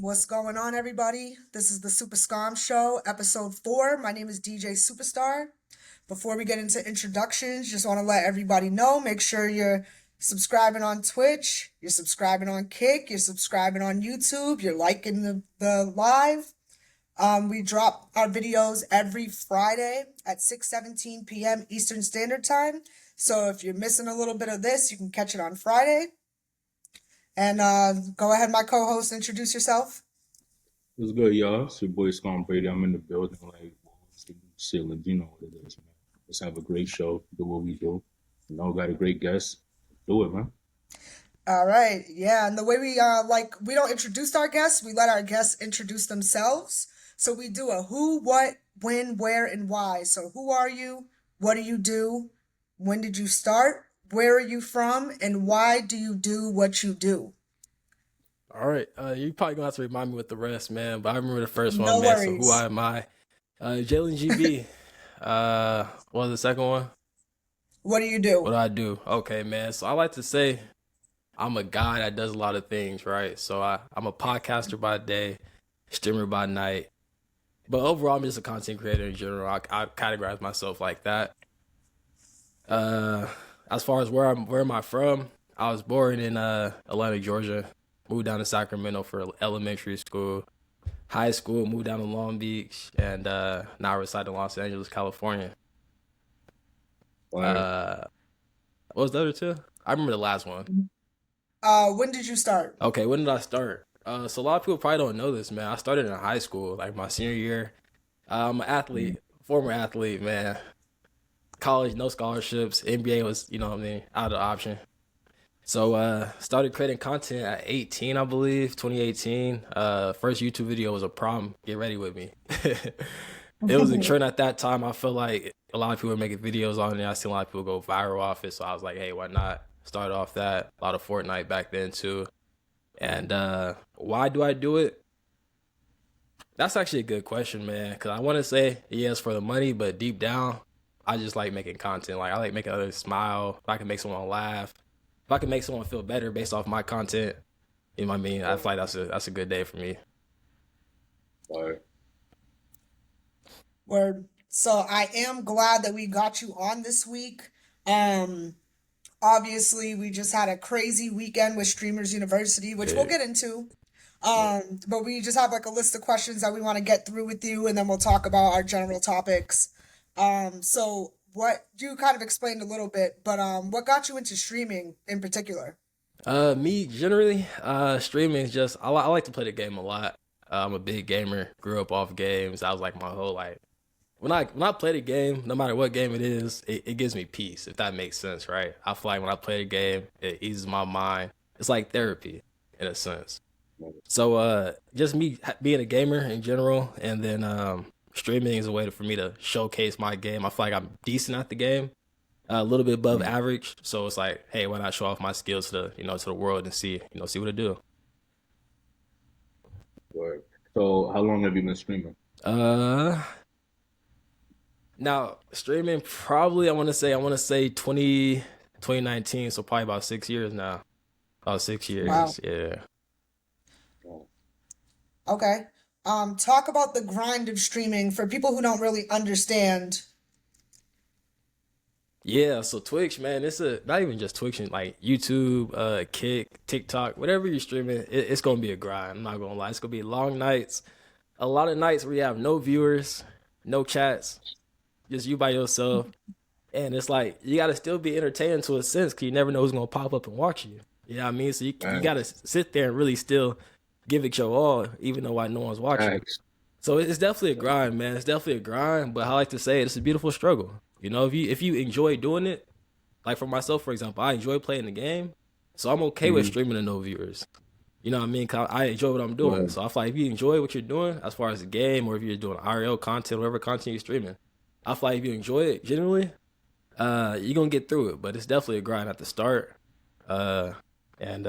What's going on, everybody? This is the Super Skom Show, episode 4. My name is DJ Superstar. Before we get into introductions, just want to let everybody know, make sure you're subscribing on Twitch, you're subscribing on Kick, you're subscribing on YouTube, you're liking the live. We drop our videos every Friday at 6:17 p.m. Eastern Standard Time. So if you're missing a little bit of this, you can catch it on Friday. And go ahead, my co-host, introduce yourself. What's good, y'all? It's your boy Skom Brady. I'm in the building, like walls to ceilings. You know what it is, man. Let's have a great show. Do what we do. Got a great guest. Do it, man. All right, yeah, and the way we don't introduce our guests, we let our guests introduce themselves. So we do a who, what, when, where, and why. So who are you? What do you do? When did you start? Where are you from? And why do you do what you do? All right, you probably gonna have to remind me with the rest, man. But I remember the first one, No man. So who worries. am I? Jalen GB. What was the second one? What do you What do? do I do? Okay, man. So I like to say I'm a guy that does a lot of things, right? So I'm a podcaster by day, streamer by night. But overall, I'm just a content creator in general. I categorize myself like that. Uh, as far as where am I from? I was born in Atlanta, Georgia. Moved down to Sacramento for elementary school. High school, moved down to Long Beach, and now I reside in Los Angeles, California. Like, Uh, what was the other two? I remember the last one. When did you start? Okay, when did I start? So a lot of people probably don't know this, man. I started in high school, like my senior year. I'm an athlete, former athlete, man. College, no scholarships. NBA was, you know what I mean, out of the option. So started creating content at 18, I believe, 2018. First YouTube video was a prom. Get ready with me. It was a trend at that time. I feel like a lot of people were making videos on it. I seen a lot of people go viral off it. So I was like, hey, why not start off that? A lot of Fortnite back then too. And why do I do it? That's actually a good question, man. Because I want to say yes for the money, but deep down, I just like making content. Like I like making others smile. If I can make someone laugh, if I can make someone feel better based off my content, you know what I mean? I feel like that's a good day for me. like, Word. So I am glad that we got you on this week. Um, Obviously, we just had a crazy weekend with Streamers University, which we'll Yeah. get into. Yeah. But we just have like a list of questions that we want to get through with you, and then we'll talk about our general topics. So what you kind of explained a little bit, but what got you into streaming in particular? Me generally, streaming is just I like to play the game a lot. I'm a big gamer. Grew up off games. I was like my whole life. When I play the game, no matter what game it is, it gives me peace, if that makes sense, right? I feel like when I play the game, it eases my mind. It's like therapy in a sense. So just me being a gamer in general, and then streaming is a way for me to showcase my game. I feel like I'm decent at the game, a little bit above average. So it's like, hey, why not show off my skills to the world and see what I do. like. So, how long have you been streaming? Uh, Now streaming probably I want to say 2019, so probably about 6 years now. About six Wow. years, yeah. Oh, Okay. Talk about the grind of streaming for people who don't really understand. Yeah, so Twitch, man, it's a not even just Twitch, like YouTube, Kick, TikTok, whatever you're streaming, it's gonna be a grind. I'm not gonna lie, it's gonna be long nights. A lot of nights where you have no viewers, no chats, just you by yourself, and it's like you gotta still be entertaining to a sense, cause you never know who's gonna pop up and watch you. You know what I mean? So you man. gotta sit there and really still give it your all, even though no one's watching. Thanks. So it's definitely a grind, man. It's definitely a grind, but I like to say it's a beautiful struggle. You know, if you enjoy doing it, like for myself, for example, I enjoy playing the game, so I'm okay with Mm-hmm. streaming to no viewers. You know what I mean? 'Cause I enjoy what I'm doing. Like, So I feel like if you enjoy what you're doing, as far as the game, or if you're doing RL content, whatever content you're streaming, I feel like if you enjoy it, generally, you're gonna get through it. But it's definitely a grind at the start. Uh, and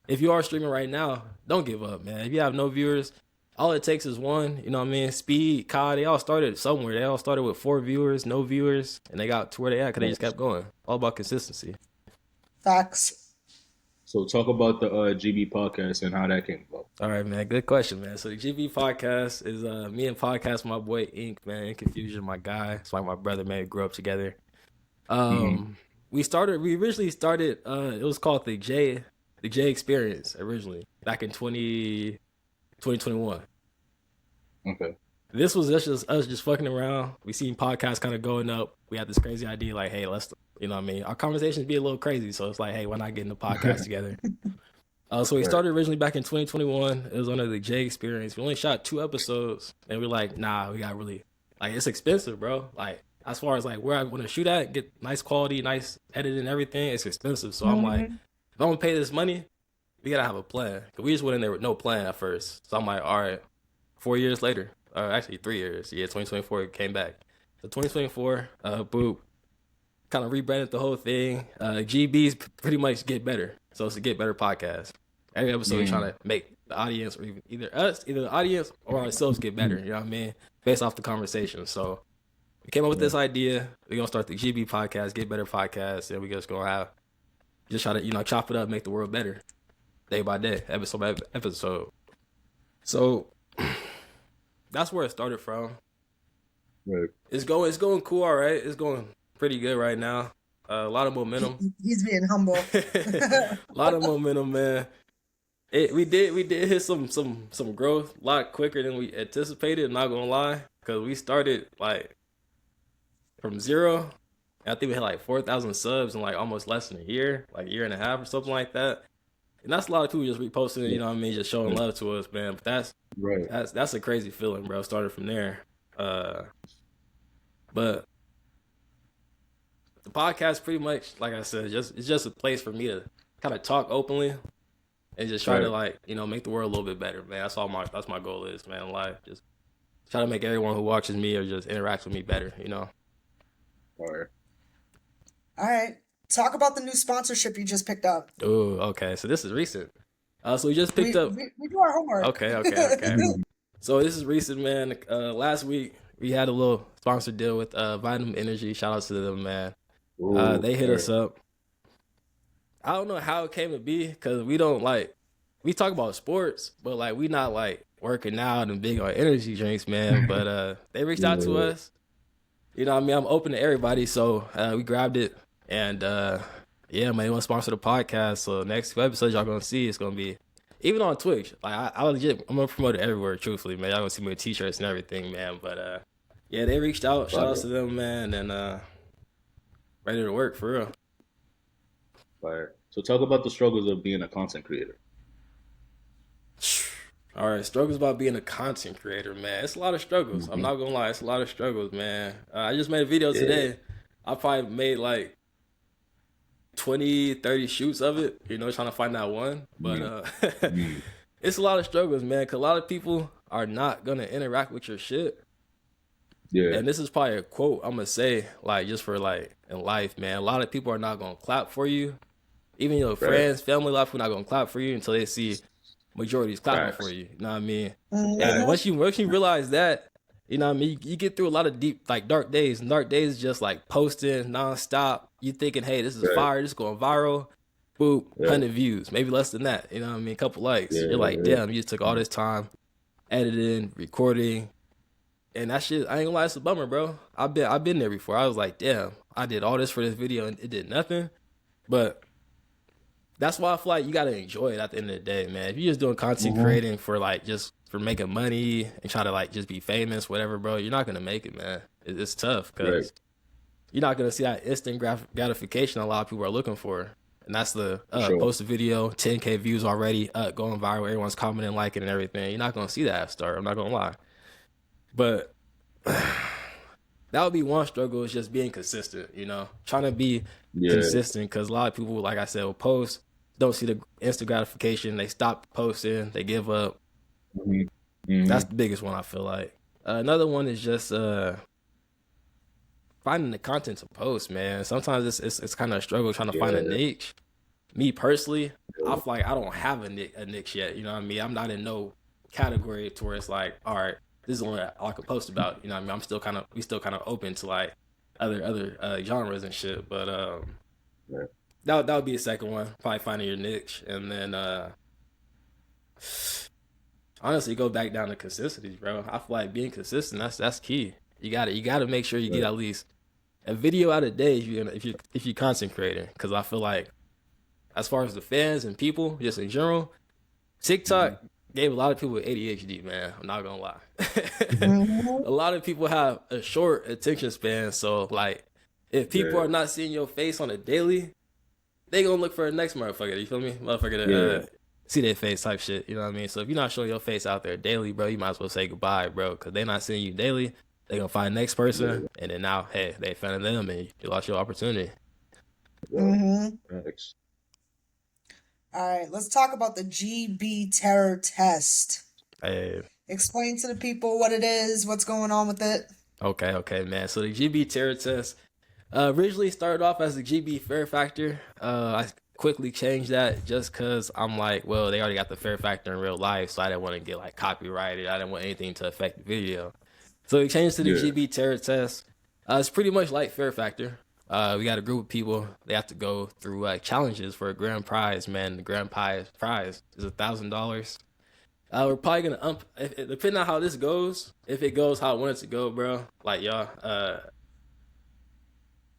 if you are streaming right now, don't give up, man. If you have no viewers, all it takes is one. You know what I mean? Speed, Kai, they all started somewhere. They all started with 4 viewers, no viewers, and they got to where they at because they just kept going. All about consistency. Facts. So talk about the GB podcast and how that came about. All right, man. Good question, man. So the GB podcast is me and podcast my boy Ink, man. In Confusion, my guy. It's like my brother, man. We grew up together. Mm-hmm. We originally started it was called the J Experience originally back in 2021. Okay. This was just us just fucking around. We seen podcasts kind of going up. We had this crazy idea like, hey, let's, you know what I mean? Our conversations be a little crazy. So it's like, hey, why not get in the podcast together? So we Right. started originally back in 2021. It was under the J Experience. We only shot 2 episodes, and we're like, nah, we got really, like, it's expensive, bro. Like, as far as like where I want to shoot at, get nice quality, nice editing, and everything, it's expensive. So I'm like, if I'm gonna pay this money, we gotta have a plan. 'Cause we just went in there with no plan at first. So I'm like, all right, 4 years later, actually 3 years. Yeah, 2024 it came back. So 2024, boop, kind of rebranded the whole thing. GB's pretty much get better. So it's a get better podcast. Every episode we're trying to make the audience, or even either the audience or ourselves get better. You know what I mean? Based off the conversation. So we came up with this idea. We're gonna start the GB podcast, get better podcast, and we just gonna just try to chop it up, make the world better, day by day, episode by episode. So that's where it started from. Right. It's going cool, all right. It's going pretty good right now. A lot of momentum. He's being humble. A lot of momentum, man. We did hit some growth a lot quicker than we anticipated. Not gonna lie, because we started like from 0. And I think we had like 4,000 subs in like almost less than a year, like a year and a half or something like that. And that's a lot of people just reposting, you know what I mean, just showing love to us, man. But that's a crazy feeling, bro. Started from there. But the podcast pretty much, like I said, it's just a place for me to kind of talk openly and just try to like, make the world a little bit better, man. That's my goal is, man, in life. Just try to make everyone who watches me or just interacts with me better, All right. All right. Talk about the new sponsorship you just picked up. Ooh, okay. So this is recent. So we just picked up. We do our homework. Okay. So this is recent, man. Last week we had a little sponsor deal with Vitamin Energy. Shout out to them, man. Ooh, They hit us up. I don't know how it came to be because we talk about sports, but like we not like working out and big on energy drinks, man. But they reached out to us. You know what I mean? I'm open to everybody, so we grabbed it. And yeah, man, they want to sponsor the podcast. So next 2 episodes y'all gonna see, it's gonna be even on Twitch. Like I'm gonna promote it everywhere, truthfully, man. Y'all gonna see my t-shirts and everything, man. But yeah, they reached out. Shout out to them, man, and ready to work for real. Right. So talk about the struggles of being a content creator. All right, struggles about being a content creator, man. It's a lot of struggles. I'm not gonna lie, it's a lot of struggles, man. I just made a video today. I probably made like 20, 30 shoots of it, trying to find that one. But it's a lot of struggles, man, because a lot of people are not going to interact with your shit. Yeah. And this is probably a quote I'm going to say, like, just for, like, in life, man. A lot of people are not going to clap for you. Even your friends, family, a lot of people are not going to clap for you until they see majority's clapping for you. You know what I mean? And once you realize that, you know what I mean? You get through a lot of deep, like dark days. And dark days is just like posting nonstop. You thinking, hey, this is fire. This is going viral. Boop, 100 views. Maybe less than that. You know what I mean? A couple likes. You're like, damn, you just took all this time editing, recording. And that shit, I ain't gonna lie, it's a bummer, bro. I've been there before. I was like, damn, I did all this for this video and it did nothing. But that's why I feel like you gotta enjoy it at the end of the day, man. If you're just doing content creating for like just for making money and try to like just be famous, whatever, bro, you're not gonna make it, man. It's tough because you're not gonna see that instant gratification a lot of people are looking for, and that's the post a video, 10K views already, going viral, everyone's commenting, liking, and everything. You're not gonna see that start. I'm not gonna lie, but that would be one struggle, is just being consistent. Trying to be consistent, because a lot of people, like I said, will post, don't see the instant gratification, they stop posting, they give up. That's the biggest one, I feel like. Another one is just finding the content to post, man. Sometimes it's kind of a struggle trying to find a niche. Me personally, I feel like I don't have a niche yet. You know what I mean? I'm not in no category to where it's like, all right, this is the one that I can post about. You know what I mean? We still kind of open to like other genres and shit. But that would be the second one. Probably finding your niche, and then honestly, go back down to consistency, bro. I feel like being consistent, that's key. You gotta make sure you get Right. at least a video out a day if you content creator. Because I feel like as far as the fans and people just in general, Mhm. TikTok gave a lot of people ADHD, man. I'm not gonna lie. Mhm. A lot of people have a short attention span, so like if people are Yeah. not seeing your face on a daily, they gonna look for the next motherfucker. You feel me? Motherfucker to Yeah. see their face type shit. You know what I mean? So if you're not showing your face out there daily, bro, you might as well say goodbye, bro, because they not seeing you daily. They gonna find the next person, Yeah. and then now, hey, they found them, and you lost your opportunity. Yeah. Mhm. Facts. All right, let's talk about the GB terror test. Hey, Explain to the people what it is, what's going on with it. okay, man. So the GB terror test originally started off as the GB Fear Factor. I quickly changed that just because I'm like, well, they already got the Fear Factor in real life, so I didn't want to get like copyrighted. I didn't want anything to affect the video. So we changed to the Yeah. GB terror test. It's pretty much like Fear Factor. We got a group of people. They have to go through challenges for a grand prize. Man, the grand prize is $1,000. We're probably gonna depending on how this goes. If it goes how I want it to go, bro. Like y'all,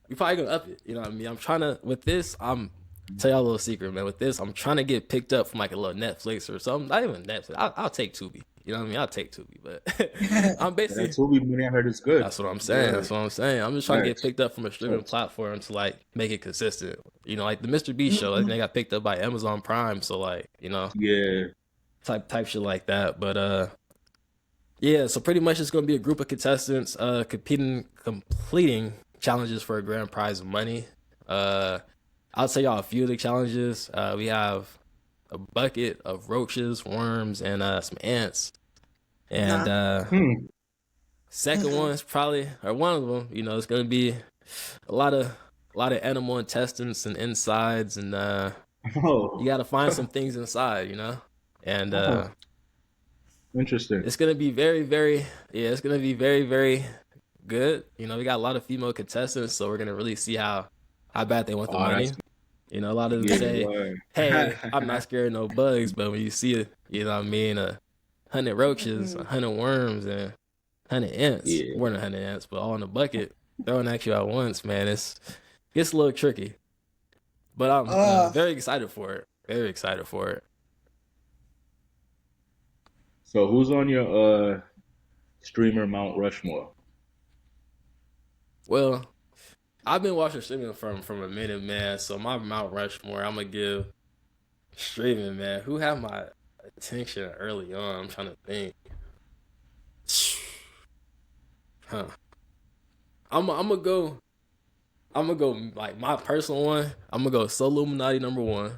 we probably gonna up it. You know what I mean? I'm trying to with this. I'm tell y'all a little secret, man. With this, I'm trying to get picked up from like a little Netflix or something. Not even Netflix. I'll take Tubi. You know what I mean? I'll take Tubi, but I'm And that basically. Tubi money I heard is good. That's what I'm saying. Yeah. That's what I'm saying. I'm just trying to get Facts. picked up from a streaming Facts. platform to like make it consistent. You know, like the Mr. Beast show. I think they got picked up by Amazon Prime. So like, you know, Yeah. type shit like that. But yeah. So pretty much it's gonna be a group of contestants completing challenges for a grand prize of money. I'll tell y'all a few of the challenges. We have a bucket of roaches, worms, and some ants. And Nah. second Mm-mm. one is probably, or one of them, you know, it's gonna be a lot of animal intestines and insides, and you Oh. gotta find some things inside, you know. And Oh. Interesting. it's gonna be it's gonna be very good. You know, we got a lot of female contestants, so we're gonna really see how bad they want the Oh, that's money. You know, a lot of them yeah. say, Word. "Hey, I'm not scared of no bugs," but when you see it, you know what I mean, 100 roaches, Mm-mm. 100 worms, and 100 ants, Yeah. more than 100 ants, but all in a bucket, throwing at you at once, man, it's a little tricky. But I'm Ugh. very excited for it. Very excited for it. So who's on your streamer Mount Rushmore? Well, I've been watching streaming from a minute, man. So my Mount Rushmore, I'm gonna give streaming, man. Who had my attention early on? I'm trying to think. Huh. I'm gonna go. I'm gonna go like my personal one. I'm gonna go Soul Illuminati number one.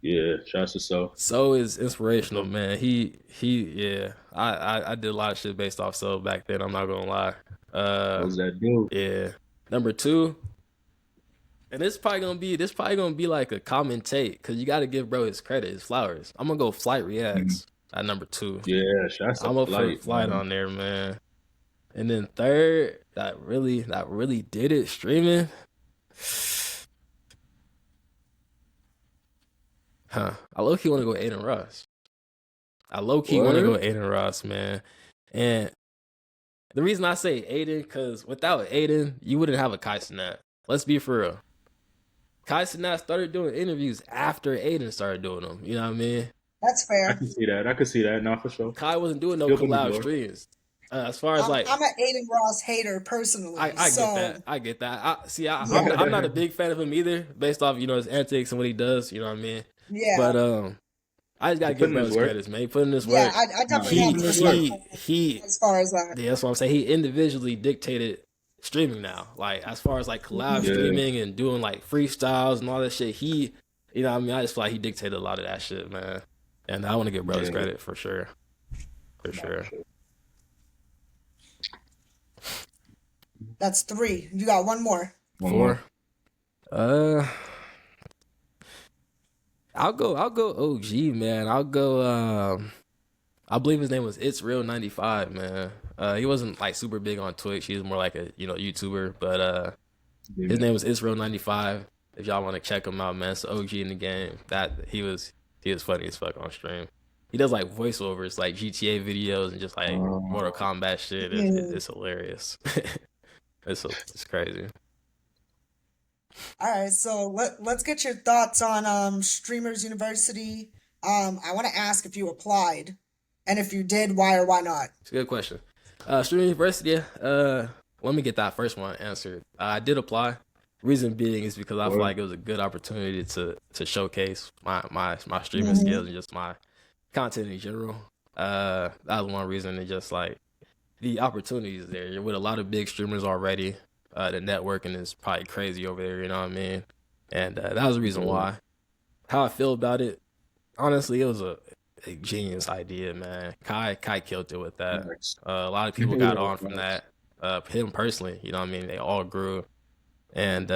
Yeah, shouts to So. So is inspirational, man. Yeah. I did a lot of shit based off So back then. I'm not gonna lie. What was that dude? Yeah. Number two, and this probably gonna be like a common take because you got to give bro his credit, his flowers. I'm gonna go Flight Mhm. Reacts at number two. Yeah, shouts to I'm up for Flight, Flight man. on there, man. And then third, that really did it streaming. Huh. I low key want to go Aiden Ross. I low key want to go Word? Aiden Ross, man. And the reason I say Aiden, because without Aiden, you wouldn't have a Kai Cenat. Let's be for real. Kai Cenat started doing interviews after Aiden started doing them. You know what I mean? That's I fair. can see that. I can see that now for sure. Kai wasn't doing no He opened the collab door. streams. As far as like, I'm an Aiden Ross hater personally. I get So that. I get that. I'm yeah, not a big fan of him either, based off his antics and what he does. You know what I mean? yeah, But I just gotta He give put in bro his his work. credits, man. He put in his yeah. work. I Nah, definitely he He have put in his respect work. for him he as far as that. Yeah, that's what I'm saying. He individually dictated streaming now. Like as far as like collab Mhm. Yeah, streaming and doing like freestyles and all that shit, you know what I mean? I just feel like he dictated a lot of that shit, man. And I want to give bro his yeah. credit for sure. For Nah, sure. for sure. That's three. You got one more. One Four. more. I'll go OG, man. I'll go I believe his name was It's Real 95, man. He wasn't like super big on Twitch. He was more like a, YouTuber, but his Yeah. name was It's Real 95. If y'all want to check him out, man, it's OG in the game. That he was funny as fuck on stream. He does like voiceovers, like GTA videos and just like Mortal Uh, Kombat shit. It's hilarious. It's crazy. All right, so let's get your thoughts on Streamers University. I want to ask if you applied, and if you did, why or why not? It's a good question. Stream University. Let me get that first one answered. I did apply. Reason being is because I feel like it was a good opportunity to showcase my streaming skills and just my content in general. That was one reason, and just like the opportunities there. You're with a lot of big streamers already. The networking is probably crazy over there, you know what I mean? And that was the reason why. How I feel about it, honestly, it was a genius idea, man. Kai killed it with that. A lot of people got on from that. Him personally, you know what I mean? They all grew. And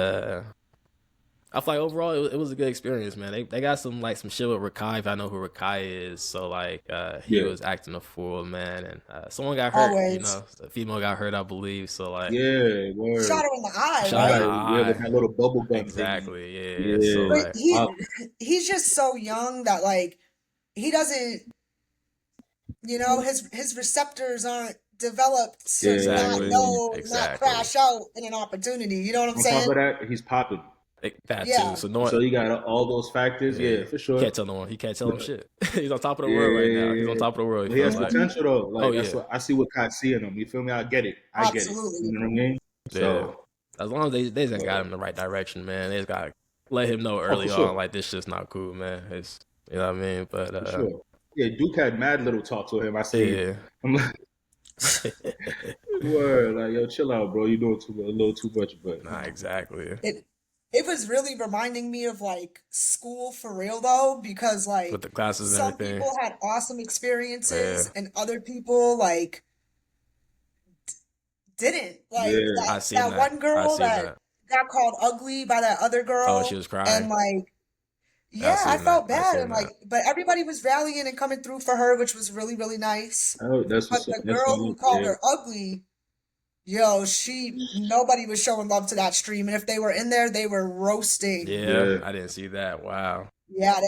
I feel like overall it was a good experience, man. They got some shit with Rakai, if I know who Rakai is. So like he was acting a fool, man, and someone got hurt, you Always. know. A female got hurt, I believe. So like Yeah, word. Shot her in the eye, Shot her in right? the eye. Yeah, with that little bubble gun. Exactly, thing. yeah. So But like he's just so young that like he doesn't, you know, his receptors aren't developed to not Exactly. know, not Exactly. crash out in an opportunity. You know what I'm On saying? top of that, he's popping. that Yeah. too. So no one, So you got all those factors. Yeah, for sure. Can't tell no one. He can't tell him shit. He's on top of the world right now. He's on top of the world. But he has feels like. potential though. Like that's yeah. what I see what Kai see in him. You feel me? I get it. Absolutely. You know what I mean? So as long as they just got him in the right direction, man. They just got to let him know early on, like this shit's not cool, man. It's, you know what I mean? But for sure. Yeah, Duke had mad little talk to him. I see. Yeah. I'm like, word, like yo, chill out, bro. You're doing a little too much, but Nah, exactly. It was really reminding me of like school for real though, because like With the classes and some everything. people had awesome experiences and other people like didn't. Like I seen that one girl that got called ugly by that other girl. Oh, she was crying. And like I felt bad, and like, but everybody was rallying and coming through for her, which was really, really nice. Oh, but the girl who called her ugly, yo, nobody was showing love to that stream, and if they were in there, they were roasting. Yeah. I didn't see that. Wow. Yeah,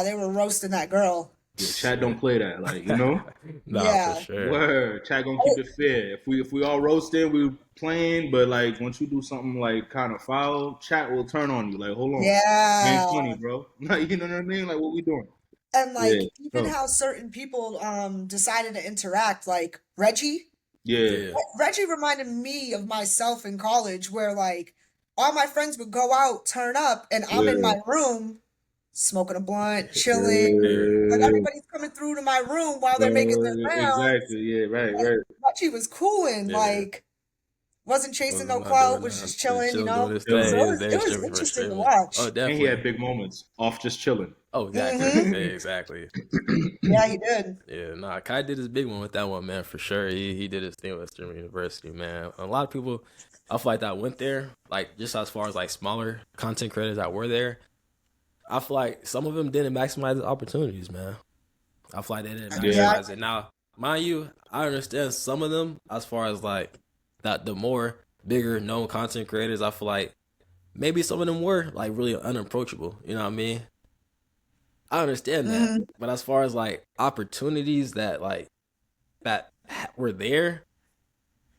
they were roasting that girl. Yeah, Chad don't play that, like, you know. Nah, for sure. Word, Chad gonna keep it fair. If we all roasted, we playing, but like once you do something like kind of foul, Chat will turn on you. Like, hold on, ain't funny, bro. Like, you know what I mean? Like, what we doing? And like even how certain people decided to interact, like Reggie. Yeah. Reggie reminded me of myself in college, where like all my friends would go out, turn up, and I'm in my room smoking a blunt, chilling. But everybody's coming through to my room while they're making their rounds. Exactly. Yeah. Right. Reggie was cooling, like wasn't chasing no clout, was just chilling, you know. So it was interesting to watch. Oh, definitely. And he had big moments off just chilling. Oh, exactly. Exactly. Yeah, he did. Yeah, nah, Kai did his big one with that one, man, for sure. He did his thing with Streamer University, man. A lot of people, I feel like that went there, like just as far as like smaller content creators that were there. I feel like some of them didn't maximize the opportunities, man. I feel like they didn't maximize it. Now, mind you, I understand some of them as far as like that the more bigger known content creators, I feel like maybe some of them were like really unapproachable. You know what I mean? I understand that. But as far as like opportunities that were there,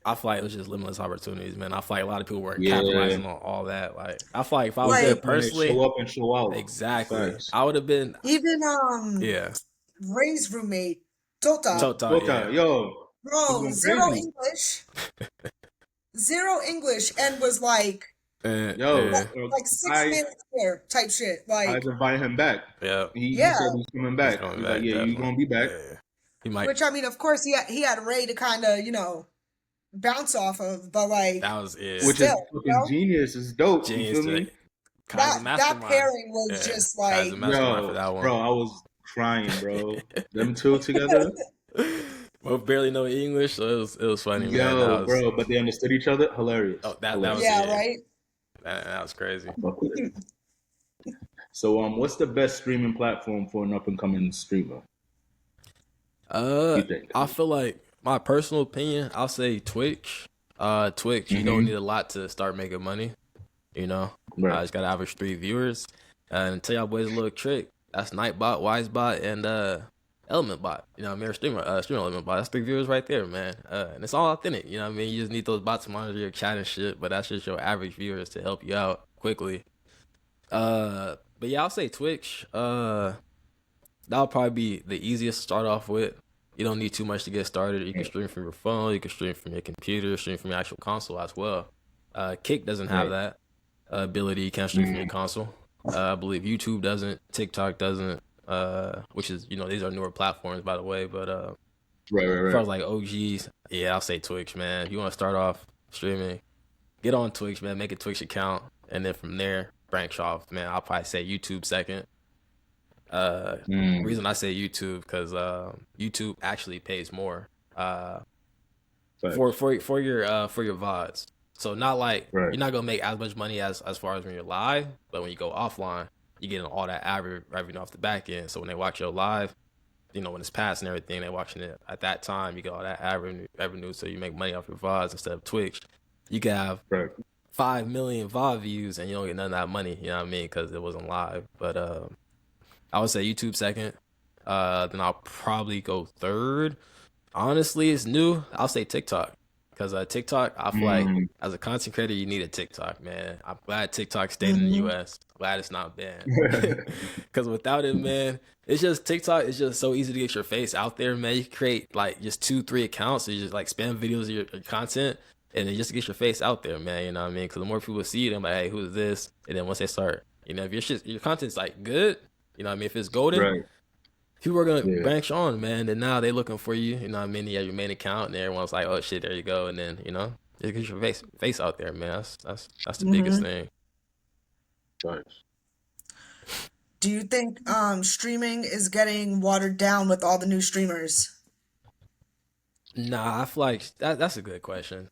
I feel like it was just limitless opportunities, man. I feel like a lot of people weren't capitalizing on all that. Like, I feel like if I was there personally, show up and show out. Exactly. I would have been even Ray's roommate, Tota, yo, bro, zero English, and was like, like 6 minutes there type shit. Like, I invited him back. Yeah, he said he's coming back. He's like, yeah, you're gonna be back. He might. Which I mean, of course, he had Ray to kind of bounce off of, but like that was it. Which is fucking genius. It's dope. Genius. You feel me? That pairing was just like, for that one. Bro, I was crying, bro. Them two together. Both barely know English, so it was funny. Yo, bro, but they understood each other. Hilarious. Oh, that was right. That was crazy. So, what's the best streaming platform for an up and coming streamer? You think? I feel like my personal opinion, I'll say Twitch. Twitch, you don't need a lot to start making money. You know, Right. I just got to average 3 viewers. And tell y'all boys a little trick. That's Nightbot, Wisebot, and Element Bot. You know what I mean? Or streamer Element Bot. That's 3 viewers right there, man. And it's all authentic. You know what I mean? You just need those bots to monitor your chat and shit. But that's just your average viewers to help you out quickly. But yeah, I'll say Twitch. That'll probably be the easiest to start off with. You don't need too much to get started. You can Right. stream from your phone. You can stream from your computer. Stream from your actual console as well. Kick doesn't have Right. that ability. You can't stream from your Mm. console. I believe YouTube doesn't. TikTok doesn't. Which is these are newer platforms by the way. But Right. Right. as far Right. as like OGs, yeah, I'll say Twitch, man. If you want to start off streaming, get on Twitch, man. Make a Twitch account, and then from there branch off, man. I'll probably say YouTube second. Mm. Reason I say YouTube because YouTube actually pays more Facts. for your VODs. So not like Right. you're not gonna make as much money as far as when you're live, but when you go offline, you're getting all that average revenue off the back end. So when they watch your live, when it's past and everything, they're watching it at that time. You get all that revenue, so you make money off your VODs instead of Twitch. You can have Right. 5 million VOD views and you don't get none of that money. You know what I mean? Because it wasn't live. But I would say YouTube second. Then I'll probably go third. Honestly, it's new. I'll say TikTok. Because TikTok, I feel like Mm. as a content creator, you need a TikTok, man. I'm glad TikTok stayed in the Mm-hmm. US. Glad it's not banned. Because without it, man, it's just TikTok is just so easy to get your face out there, man. You can create like just 2, 3 accounts. So you just like spam videos of your content and then just to get your face out there, man. You know what I mean? Because the more people see it, I'm like, hey, who is this? And then once they start, if your content's like good, you know what I mean? If it's golden, Right. people are gonna Yeah. branch on, man. And now they looking for you. You know what I mean? You have your main account, and everyone's like, "Oh shit, there you go." And then just get your face out there, man. That's the biggest Mm-hmm. thing. Facts. Do you think streaming is getting watered down with all the new streamers? Nah, I feel like that's a good question.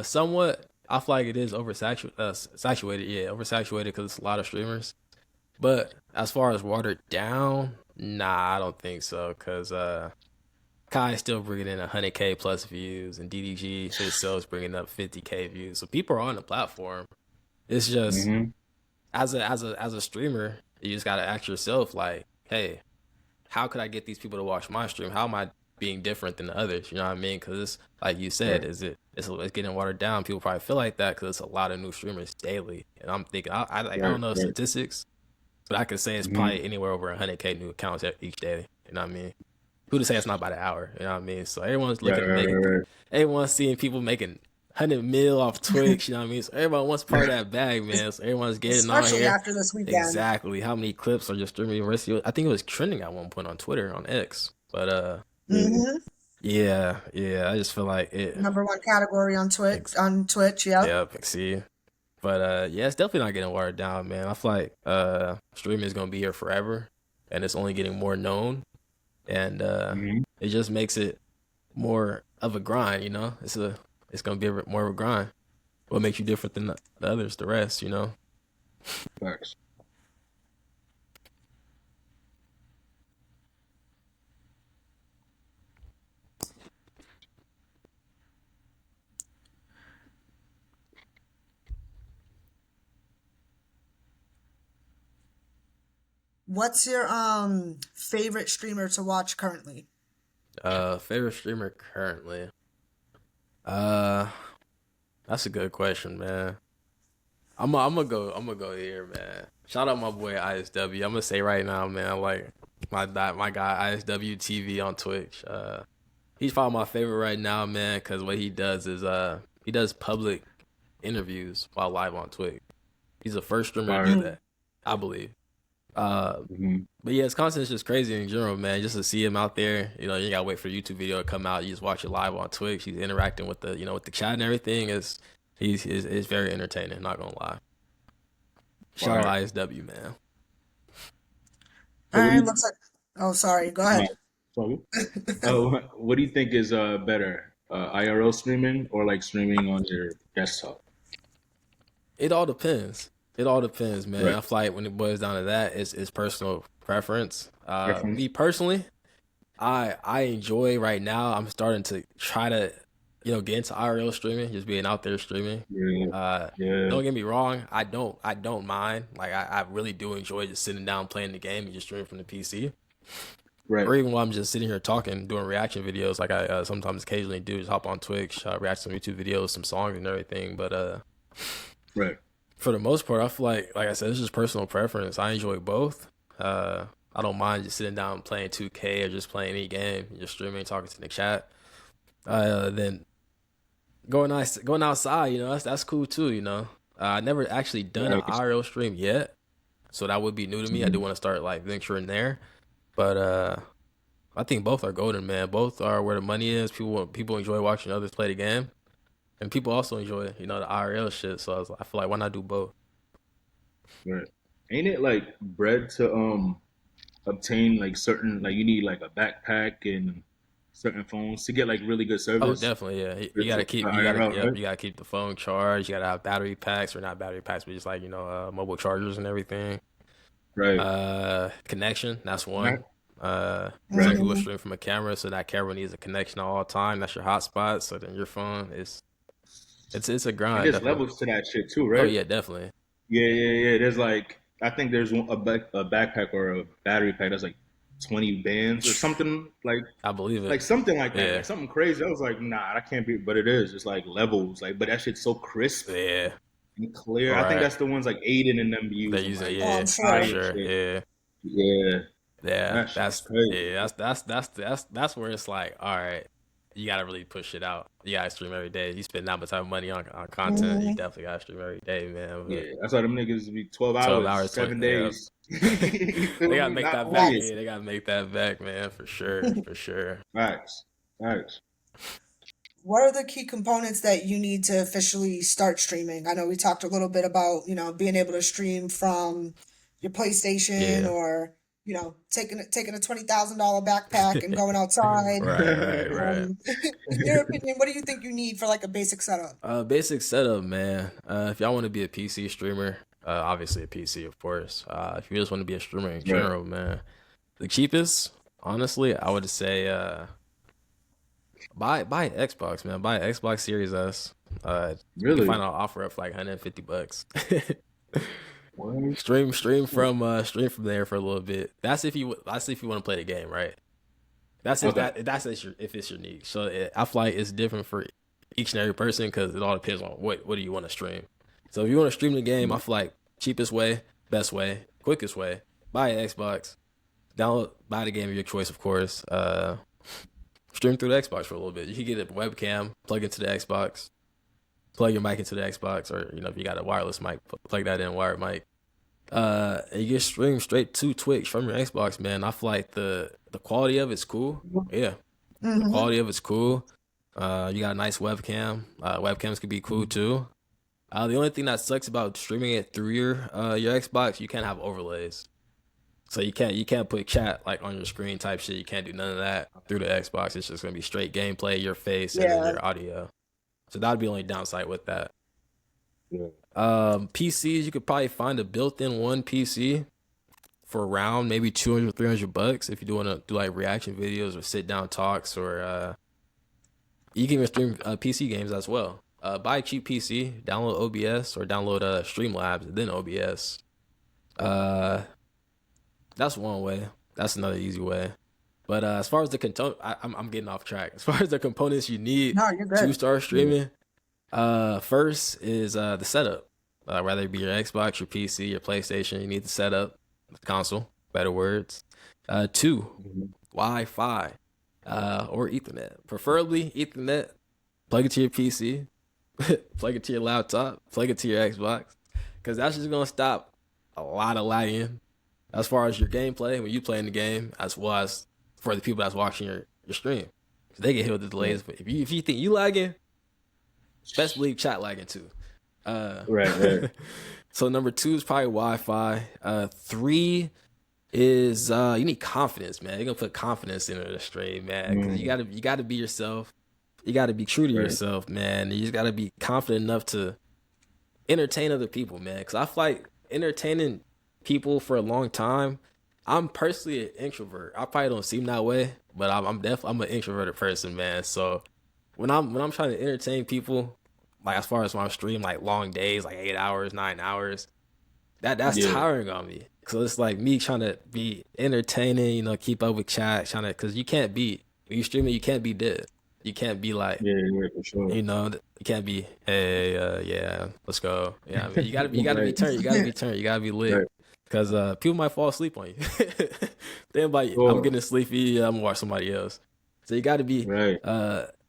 Somewhat. I feel like it is saturated. Yeah, oversaturated because it's a lot of streamers. But as far as watered down, nah, I don't think so. Cause Kai is still bringing in 100K plus views, and DDG himself is bringing up 50K views. So people are on the platform. It's just Mm-hmm. as a streamer, you just gotta ask yourself like, hey, how could I get these people to watch my stream? How am I being different than the others? You know what I mean? Because it's like you said, Right. it's getting watered down. People probably feel like that because it's a lot of new streamers daily. And I'm thinking, I Right. don't know Right. statistics, but I could say it's Mm-hmm. probably anywhere over 100K new accounts each day. You know what I mean? Who to say it's not by the hour? You know what I mean? So everyone's Right. looking at Right. making, Right. everyone's seeing people making 100 mil off Twitch. You know what I mean? So everyone wants part of that bag, man. So everyone's getting on Especially here. after this weekend. Exactly. How many clips are just streaming university? I think it was trending at one point on Twitter on X. But Yeah. Mm-hmm. yeah. I just feel like it. #1 category on Twitch. Ex- On Twitch, yep. Yep. See. But yeah, it's definitely not getting watered down, man. I feel like streaming is gonna be here forever, and it's only getting more known, and Mm-hmm. it just makes it more of a grind. It's gonna be more of a grind. What makes you different than the others, the rest? Facts. What's your favorite streamer to watch currently? Favorite streamer currently. Uh, that's a good question, man. I'm gonna go here, man. Shout out my boy ISW. I'm gonna say right now, man, like my guy ISW TV on Twitch. He's probably my favorite right now, man, because what he does is he does public interviews while live on Twitch. He's the first streamer to do Fire. that, I believe. Uh, Mm-hmm. but yeah, his content is just crazy in general, man. Just to see him out there, you gotta wait for a YouTube video to come out. You just watch it live on Twitch. He's interacting with with the chat and everything. He's very entertaining. Not gonna lie. Shout out Fire. ISW, man. So All what do right, you? looks like. Oh, sorry. Go No, ahead. sorry. What do you think is better, IRL streaming or like streaming on your desktop? It all depends. It all depends, man. Right. I feel like when it boils down to that, it's personal preference. Preference. Me personally, I enjoy right now. I'm starting to try to get into IRL streaming, just being out there streaming. Yeah, Uh, yeah, don't get me wrong, I don't mind. Like I really do enjoy just sitting down playing the game and just streaming from the PC. right. Or even while I'm just sitting here talking, doing reaction videos, like I sometimes occasionally do, just hop on Twitch, react to some YouTube videos, some songs and everything. But Right. for the most part, I feel like I said, it's just personal preference. I enjoy both. I don't mind just sitting down and playing 2K or just playing any game, just streaming, talking to the chat. Then going outside, that's cool too. I never actually done an Right. IRL stream yet, so that would be new to me. I do Mhm. want to start like venturing there, but I think both are golden, man. Both are where the money is. People enjoy watching others play the game, and people also enjoy the IRL shit. So I feel like why not do both? Right. Ain't it like bread to obtain like certain like you need like a backpack and certain phones to get like really good Oh, service? definitely, yeah. You It's gotta like keep you gotta IRL, yep, right? you gotta keep the phone charged. You gotta have battery packs, or not battery packs, but just like mobile chargers and everything. Right. Connection, that's Right. one. Some Right. people Hmm. stream from a camera, so that camera needs a connection all the time. That's your hotspot. So then your phone is it's a And grind, there's definitely. levels to that shit too, Oh right? yeah, definitely. Yeah, yeah, yeah. There's like I think there's a backpack or a battery pack that's like 20 bands or something I believe it. like something like that, Yeah, like something crazy. I was like, nah, that can't be, but it is. It's like levels, like, but that shit's so crisp yeah. and clear. I think Right. that's the ones like Aiden and them be They're using, using, like Oh, yeah, I'm for fire sure. sure. shit. Yeah. Yeah, Yeah, that shit's crazy. that's where it's like, all right, you gotta really push it out. You gotta stream every day. You spend that much time money on content, you Hmm. definitely gotta stream every day, man. But Yeah, that's why them niggas be 12 12 hours, hours, 7 yeah, days. You they feel gotta me? make Not that back. playing. Facts. Yeah, they gotta make that back, man, for sure, for sure. Facts, facts. What are the key components that you need to officially start streaming? I know we talked a little bit about, being able to stream from your PlayStation, Yeah, or, taking a $20,000 backpack and going outside. right, right, right. In your opinion, what do you think you need for like a basic setup? Basic setup, man. If y'all want to be a PC streamer, obviously a PC, of course. If you just want to be a streamer in Right. general, man, the cheapest, honestly, I would say, buy an Xbox, man. Buy an Xbox Series S. You can Really? find an offer up for like $150. What? Stream from there for a little bit. That's if you want to play the game, right? That's if Okay. if it's your niche. So I feel like it's different for each and every person because it all depends on what do you want to stream. So if you want to stream the game, I feel like cheapest way, best way, quickest way, buy an Xbox, buy the game of your choice, of course. Stream through the Xbox for a little bit. You can get a webcam, plug into the Xbox, plug your mic into the Xbox, or if you got a wireless mic, plug that in, wired mic. And you get stream straight to Twitch from your Xbox, man. I feel like the quality of it's cool. Yeah, the Hmm. quality of it's cool. You got a nice webcam. Webcams could be cool too. The only thing that sucks about streaming it through your Xbox, you can't have overlays. So you can't put chat like on your screen type shit. You can't do none of that through the Xbox. It's just gonna be straight gameplay, your face, and then Yeah. your audio. So that'd be the only downside with that. Yeah. PCs, you could probably find a built-in one PC for around maybe 200, $300 if you want to do like reaction videos or sit down talks, or you can even stream PC games as well. Buy a cheap PC, download OBS or download Streamlabs and then OBS. Uh, that's one way. That's another easy way. But as far as the I'm getting off track. As far as the components you need No, you're to good. start Yeah. streaming, first is the setup. Whether it be your Xbox, your PC, your PlayStation, you need the setup, the console. Better words. Two, Mhm. Wi-Fi, or Ethernet. Preferably Ethernet. Plug it to your PC, plug it to your laptop, plug it to your Xbox, because that's just gonna stop a lot of lagging as far as your gameplay when you playing the game, as well as for the people that's watching your stream. 'Cause they get hit with the Right. delays. But if you think you lagging, best believe chat lagging too. Uh, Right, right. so number two is probably Wi-Fi. Three is you need confidence, man. You're gonna put confidence into the stream, man, because you Mm, gotta be yourself. You gotta be true to right. yourself, man. You just gotta be confident enough to entertain other people, man. Because I feel like entertaining people for a long time. I'm personally an introvert. I probably don't seem that way, but I'm definitely I'm an introverted person, man. So when I'm trying to entertain people, like as far as when I stream like long days, like 8 hours, 9 hours, that's Yeah, tiring on me. So it's like me trying to be entertaining, keep up with chat, trying to, because you can't be when you streaming, you can't be dead. You can't be like, yeah, yeah, for sure. you can't be, hey, yeah, let's go. Yeah, I mean, you gotta be Right, turned, you gotta be turned, you gotta be lit, right, because people might fall asleep on you. They like, I'm sure, getting sleepy, yeah, I'm gonna watch somebody else. So you gotta be right,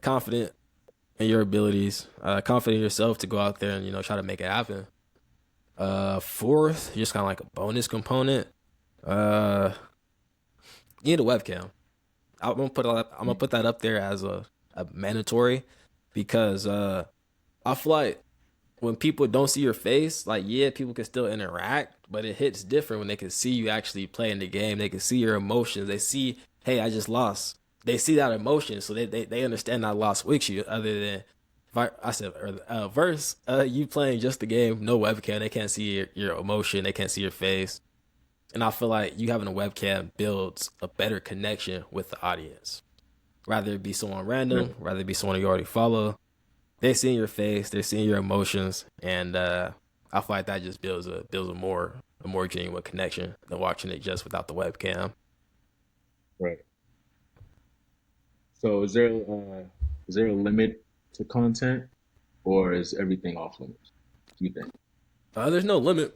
confident in your abilities, confident in yourself to go out there and try to make it happen. Fourth, just kind of like a bonus component. Uh, you need a webcam. I'm gonna put that up there as a mandatory, because I feel like when people don't see your face, like, yeah, people can still interact, but it hits different when they can see you actually playing the game. They can see your emotions. They see, hey, I just lost. They see that emotion, so they understand that loss with you. Other than if I said verse, you playing just the game, no webcam. They can't see your emotion. They can't see your face. And I feel like you having a webcam builds a better connection with the audience. Rather it be someone right, random, rather it be someone you already follow. They seeing your face, they're seeing your emotions, and I feel like that just builds a more genuine connection than watching it just without the webcam. right. So is there a limit to content, or is everything off limits? You think? There's no limit.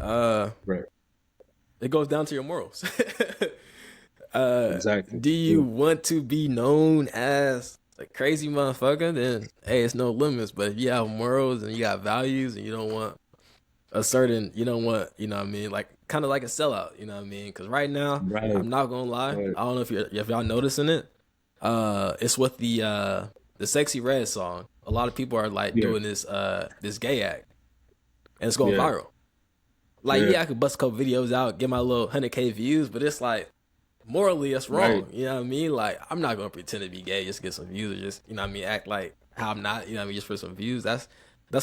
Uh, Right, it goes down to your morals. uh, exactly. do you Yeah, want to be known as a crazy motherfucker? Then hey, it's no limits. But if you have morals and you got values and you don't want you don't want, what I mean, like kind of like a sellout, you know what I mean? Because right now, right, I'm not gonna lie, right. I don't know if y'all noticing it. It's with the Sexy Red song. A lot of people are like Yeah, doing this gay act, and it's going yeah, viral. Like, yeah. yeah, I could bust a couple videos out, get my little 100K views, but it's like morally that's Right, wrong. You know what I mean? Like, I'm not gonna pretend to be gay just to get some views, or just, you know what I mean, act like how I'm not. You know what I mean? Just for some views. That's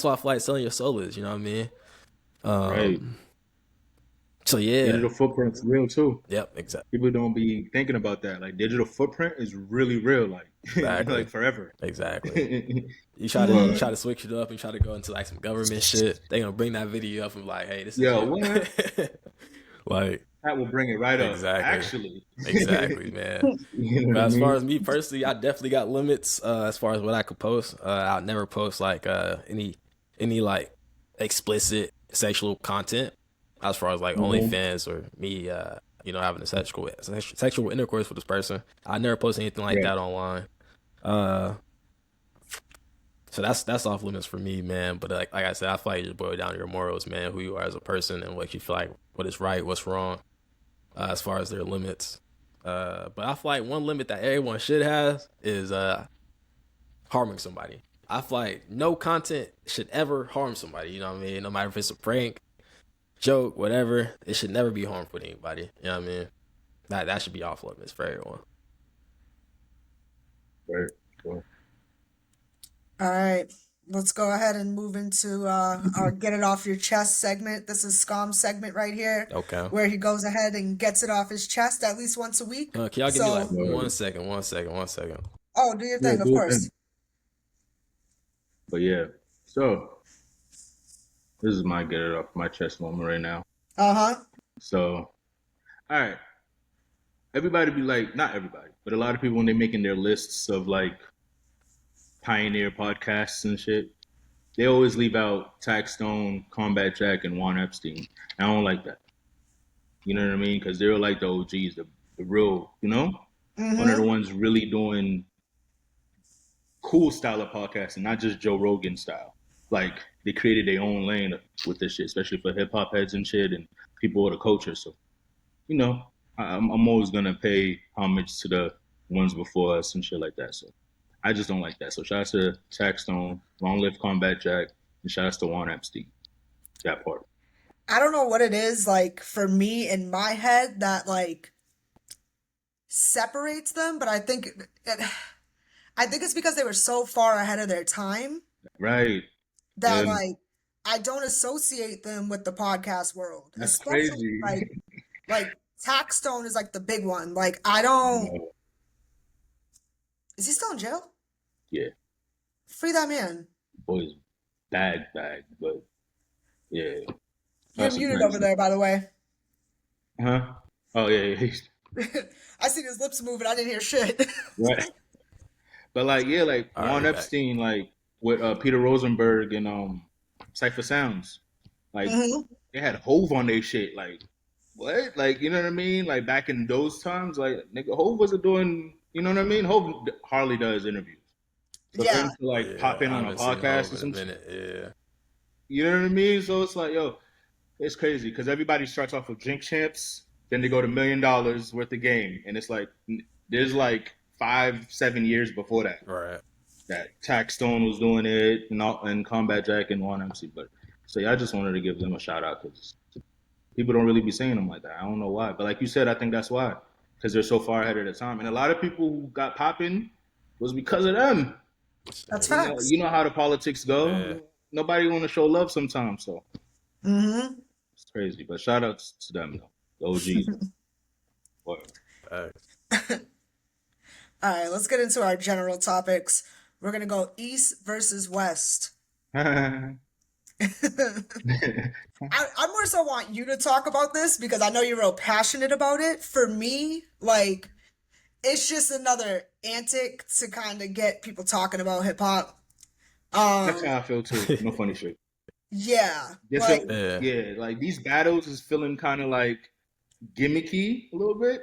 why I feel like selling your soul is. You know what I mean? right. Um. So yeah. Digital footprint's real too. Yep. Exactly. People don't be thinking about that. Like digital footprint is really real. Like Exactly. like forever. Exactly. You But try to switch it up and try to go into like some government shit. They gonna bring that video up and like, hey, this is yeah, you. what? Like, That will bring it right up. exactly. Actually, Exactly, man. you know But what I as far mean? as me personally, I definitely got limits as far as what I could post. I'll never post like any like explicit sexual content as far as like Hmm. OnlyFans or me having a sexual intercourse with this person. I never post anything like Right. that online. Uh so that's off limits for me, man. But like I said, I feel like you just boil down to your morals, man, who you are as a person and what you feel like, what is right, what's wrong, as far as their limits. But I feel like one limit that everyone should have is harming somebody. I feel like no content should ever harm somebody. You know what I mean? No matter if it's a prank, joke, whatever, it should never be harmful to anybody. You know what I mean? That should be off limits for everyone. Right. Sure. All right, let's go ahead and move into our get it off your chest segment. This is Skom segment right here, Okay. where he goes ahead and gets it off his chest at least once a week. Can y'all give me like So, one Word. second, 1 second, 1 second? oh, do your Yeah, thing, of do it course. then. But yeah. So this is my get it off my chest moment right now. Uh-huh. So all right. Everybody be like, not everybody, but a lot of people when they're making their lists of like pioneer podcasts and shit, they always leave out Tax Stone, Combat Jack, and Juan Epstein. I don't like that. You know what I mean? Because they're like the OGs, the real, one of the Mm-hmm. ones really doing cool style of podcasting, not just Joe Rogan style. Like they created their own lane with this shit, especially for hip hop heads and shit and people with a culture. So you know, I'm always gonna pay homage to the ones before us and shit like that. So I just don't like that. So shout out to Tax Stone, Long Live Combat Jack, and shout out to Juan Epstein. That part. I don't know what it is, like, for me in my head that, like, separates them, but I think it's because they were so far ahead of their time Right. that, And like, I don't associate them with the podcast world, that's especially crazy. like Taxstone is like the big one. Like, I don't, No, is he still in jail? yeah. Free that man. Boys bag, but yeah, You're that's a muted over crazy. there, by the way. Huh? Oh yeah. I seen his lips moving. I didn't hear shit. Right. But like yeah, like All right, Juan he back. Epstein, like with Peter Rosenberg and Cypher Sounds, like hmm they had Hove on their shit. Like what? Like you know what I mean? Like back in those times, like nigga, Hove wasn't doing. You know what I mean? Hove hardly does interviews. So for Yeah. him to Oh like pop yeah, in I on a haven't seen podcast Hove or in a some shit, minute. Yeah. you know what I mean? So it's like yo, it's crazy because everybody starts off with drink champs, then they go to $1 million worth of game, and it's like there's like 5, 7 years before that Right. that Tax Stone was doing it and Combat Jack and One MC. But so yeah, I just wanted to give them a shout out because people don't really be saying them like that. I don't know why, but like you said, I think that's why because they're so far ahead of the time, and a lot of people who got popping was because of them. That's You facts. know how the politics Yeah. go. Nobody want to show love sometimes, so hmm it's crazy. But shout outs to them though, the OGs. Word. Facts. All right, let's get into our general topics. We're gonna go East versus West. I more so want you to talk about this because I know you're real passionate about it. For me, like, it's just another antic to kind of get people talking about hip hop. That's Um, how I feel too. No funny shit. yeah, This, like, Yeah. yeah, like these battles is feeling kind of like gimmicky a little bit.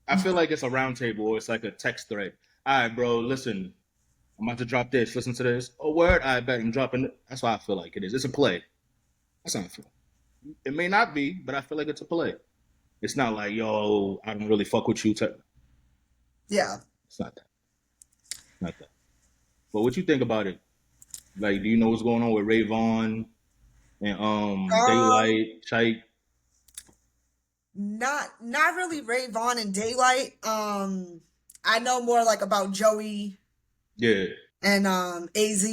I feel like it's a round table or it's like a text thread. All right, bro, listen, I'm about to drop this. Listen to this. Oh, word, I bet I'm dropping it. That's what I feel like it is. It's a play. That's how I feel. It may not be, but I feel like it's a play. It's not like, yo, I don't really fuck with you. yeah. It's not that. Not that. But what you think about it? Like, do you know what's going on with Ray Vaughn and Um, Daylight, Chike? not really Ray Vaughn and Daylight. I know more like about Joey Yeah, and AZ,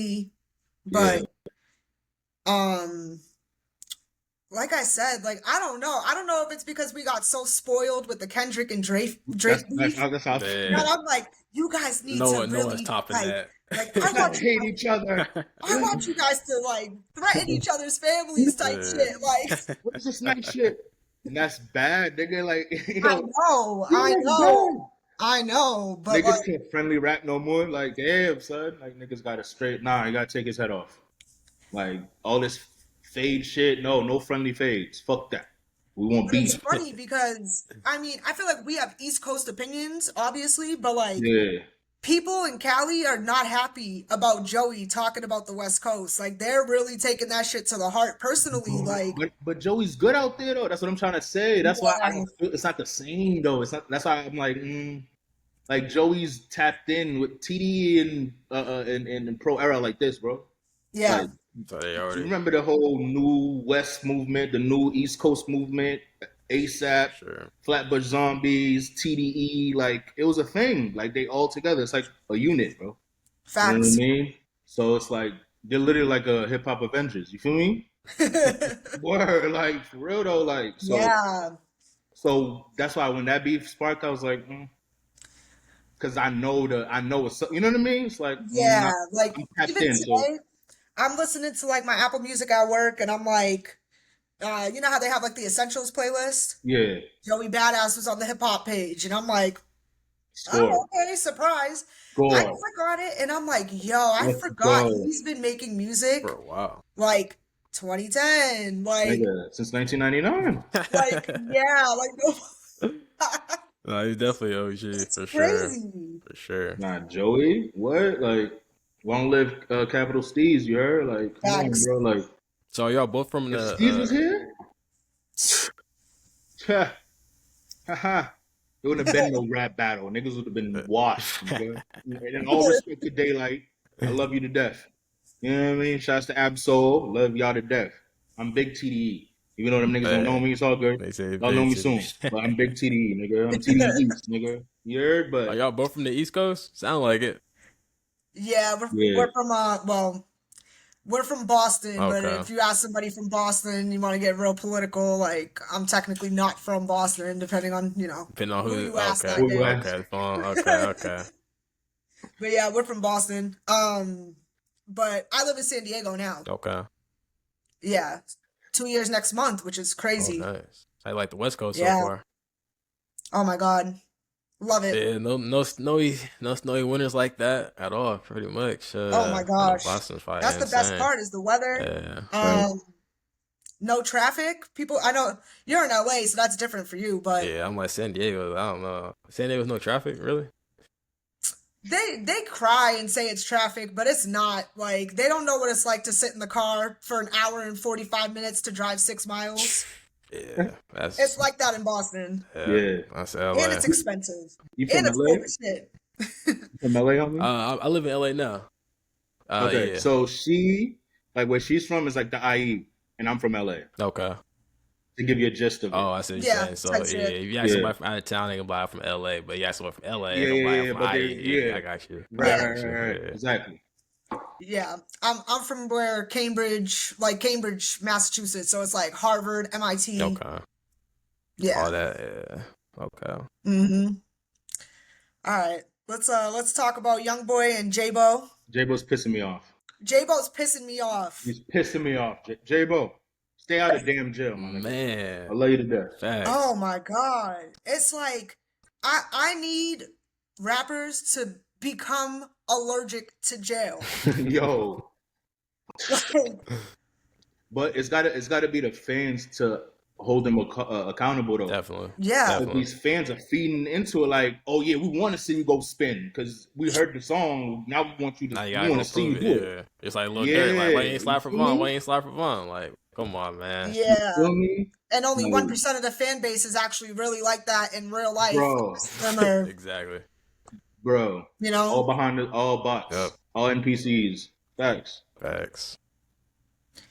yeah. but um like I said, like I don't know. I don't know if it's because we got so spoiled with the Kendrick and Drake beef. That's how I Yeah. That feel. I'm like, you guys need No to one, no one's really topping that. like They gotta hate each other. I want you guys to like threaten each other's families type Yeah. shit. Like What is this nice shit? And that's bad, nigga. Like, I know, yeah, I that's know, bad. I know, but Niggas like can't friendly rap no more. Like, damn, son. Like, niggas got to straight. Nah, you gotta take his head off. Like, all this fade shit. No, no friendly fades. Fuck that. We want but it's beef. funny because I mean I feel like we have East Coast opinions, obviously, but like Yeah. people in Cali are not happy about Joey talking about the West Coast. Like they're really taking that shit to the heart. Personally, like But Joey's good out there though. That's what I'm trying to say. That's why I yeah, don't feel it's not the same though. It's not. That's why I'm like Joey's tapped in with TD and Pro Era like this, bro. yeah, Like So they you already, remember the whole new West movement, the new East Coast movement, ASAP, sure. Flatbush Zombies, TDE. Like it was a thing. Like they all together. It's like a unit, bro. You know what I facts. mean? So it's like they're literally like a hip hop Avengers. You feel me? Word, like for real though, like Yeah, so that's why when that beef sparked, I was like, because I know it's you know what I mean. It's like yeah. Like I'm tapped even in, so today, I'm listening to like my Apple Music at work, and I'm like, you know how they have like the essentials playlist? yeah, Joey Badass was on the hip hop page, and I'm like, score, oh, okay, surprise. I score, click on it, and I'm like, yo, I let's forgot go, he's been making For music a while. like 2010, nigga, since 1999. yeah, like no, No, he's definitely OG it's for sure. crazy. For sure. Nah, Joey, what? Like, long live Capital Steez, you heard? Like, come on, Facts. bro. Like, So are y'all both from if the Steez was here, haha, it wouldn't have been no rap battle. Niggas would have been washed, nigga. And in all respect to Daylight, I love you to death. You know what I mean? Shouts to Absol, love y'all to death. I'm big TDE. Even though them niggas don't know Man, me, it's all good. they say Y'all know big me city. soon. But I'm big TDE, nigga. I'm TDE East, nigga. You heard? Are But y'all both from the East Coast? Sound like it. Yeah, yeah, we're from well, we're from Boston, but Okay. if you ask somebody from Boston, you want to get real political, like I'm technically not from Boston, depending on, Depending on who who. you ask Okay. that who you day. ask? Okay. Fine. Okay. Okay. But yeah, we're from Boston. but I live in San Diego now. Okay. Yeah, 2 years next month, which is Oh, crazy. nice. I like the West Coast so Yeah. far. Oh my God, love it. Yeah, no snowy winters like that at all, pretty much. Oh my I know gosh, Boston's probably that's the best insane. part is the weather. Yeah. Right. No traffic. People, I know you're in LA, so that's different for you, but Yeah, I'm like San Diego. I don't know. San Diego's no traffic, really? they cry and say it's traffic, but it's not. Like they don't know what it's like to sit in the car for an hour and 45 minutes to drive 6 miles. Yeah, It's that's like that in Boston, Yeah. that's and LA. it's expensive, You and from it's LA? cold as shit. From LA, homie? I live in LA now. Okay, Yeah. so she, like, where she's from is like the IE, and I'm from LA. Okay. To give you a gist of it. Oh, I see what Yeah, you're saying. So type yeah, shit. if you ask Yeah. somebody from out of town, they can buy it from LA. But you ask someone from LA, they Yeah, gonna buy yeah, it yeah, from but IE. they, yeah. I got you. Right, I right, got you. right, right. Yeah. Exactly. Yeah, I'm from where Cambridge, Massachusetts. So it's like Harvard, MIT. Okay. Yeah. All that. Yeah. Okay. Mm-hmm. All right. Let's talk about YoungBoy and J-Bo. J-Bo's pissing me off. J-Bo's pissing me off. He's pissing me off. J-Bo, stay out of damn jail, my nigga. Man. I'll love you to death. Facts. Oh my God. It's like I need rappers to become allergic to jail. Yo, Like, but it's gotta be the fans to hold them accountable though. Definitely. yeah. Like, Definitely. these fans are feeding into it, like, oh yeah, we want to see you go spin because we heard the song. Now we want you to. Now you We gotta want go to see you prove do it. it. Yeah. It's like Lil Yeah, Durk. Like, why you ain't slide you for feel Vaughn? me? Why you ain't slide for Vaughn? Like, come on, man. Yeah. Feel me, And only Like, 1% of the fan base is actually really like that in real life. bro, Them are, Exactly. bro, you all know? behind the all bots, Yep. all NPCs. Facts. Facts.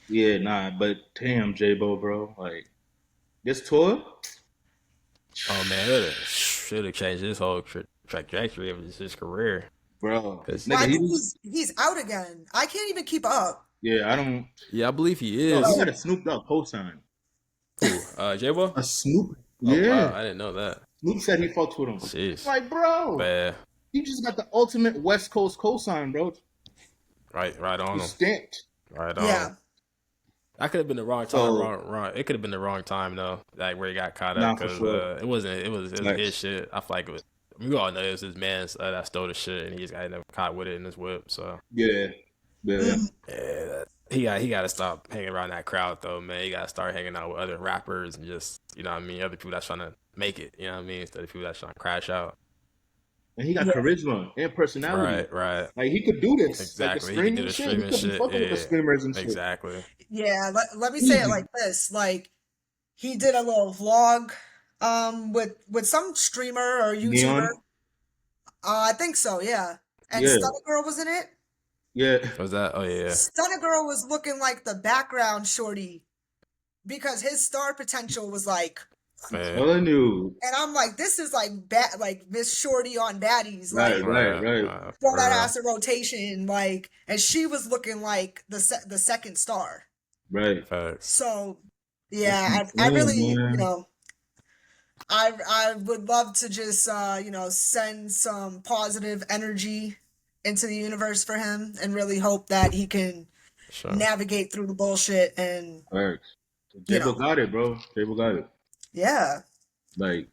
Yeah, nah, but damn, J-Bo, bro, like this tour. Oh man, it should have changed his whole trajectory of his career. Bro, Cause Well, I nigga, think he's out again. I can't even keep up. yeah, I don't. yeah, I believe he Yo, is. he got a Snoop Dogg co-sign. Who? J-Bo? A Snoop? Oh Yeah, wow, I didn't know that. Snoop said he fucked with him. Jeez. Like, bro, Man, you just got the ultimate West Coast co-sign, bro. right on You him. stamped. Right on Yeah. him. That could have been the wrong time. So- Wrong. It could have been the wrong time though. Like where he got caught Nah, up for because sure. it wasn't. It was Nice. his shit. I feel like it was. We all know it was his man that stole the shit, and he just got ended up caught with it in his whip. So Yeah, yeah. yeah, he got to stop hanging around that crowd though, man. He got to start hanging out with other rappers and just what I mean, other people that's trying to make it. You know what I mean, instead of people that's trying to crash out. And he got Yeah. charisma and personality. Right. Like he could do this. Exactly. Like He the could do the shit. He streaming could be shit. fucking with the Yeah. streamers and shit. Exactly. Yeah. Let me say it like this. Like, he did a little vlog with some streamer or YouTuber. Neon? I think so, yeah. And Yeah. Stunna Girl was in it. Yeah. Was that? Oh yeah. Stunna Girl was looking like the background shorty because his star potential was like, Man. Telling you. and I'm like, this is like Miss Shorty on baddies, like Right. throw that For ass in rotation, like, and she was looking like the second star. Right. real. Facts. So yeah, That's I really, insane, man. I would love to just send some positive energy into the universe for him and really hope that he can Sure. navigate through the bullshit and Right. You J-Bo know. got it, bro. J-Bo got it. yeah. Like,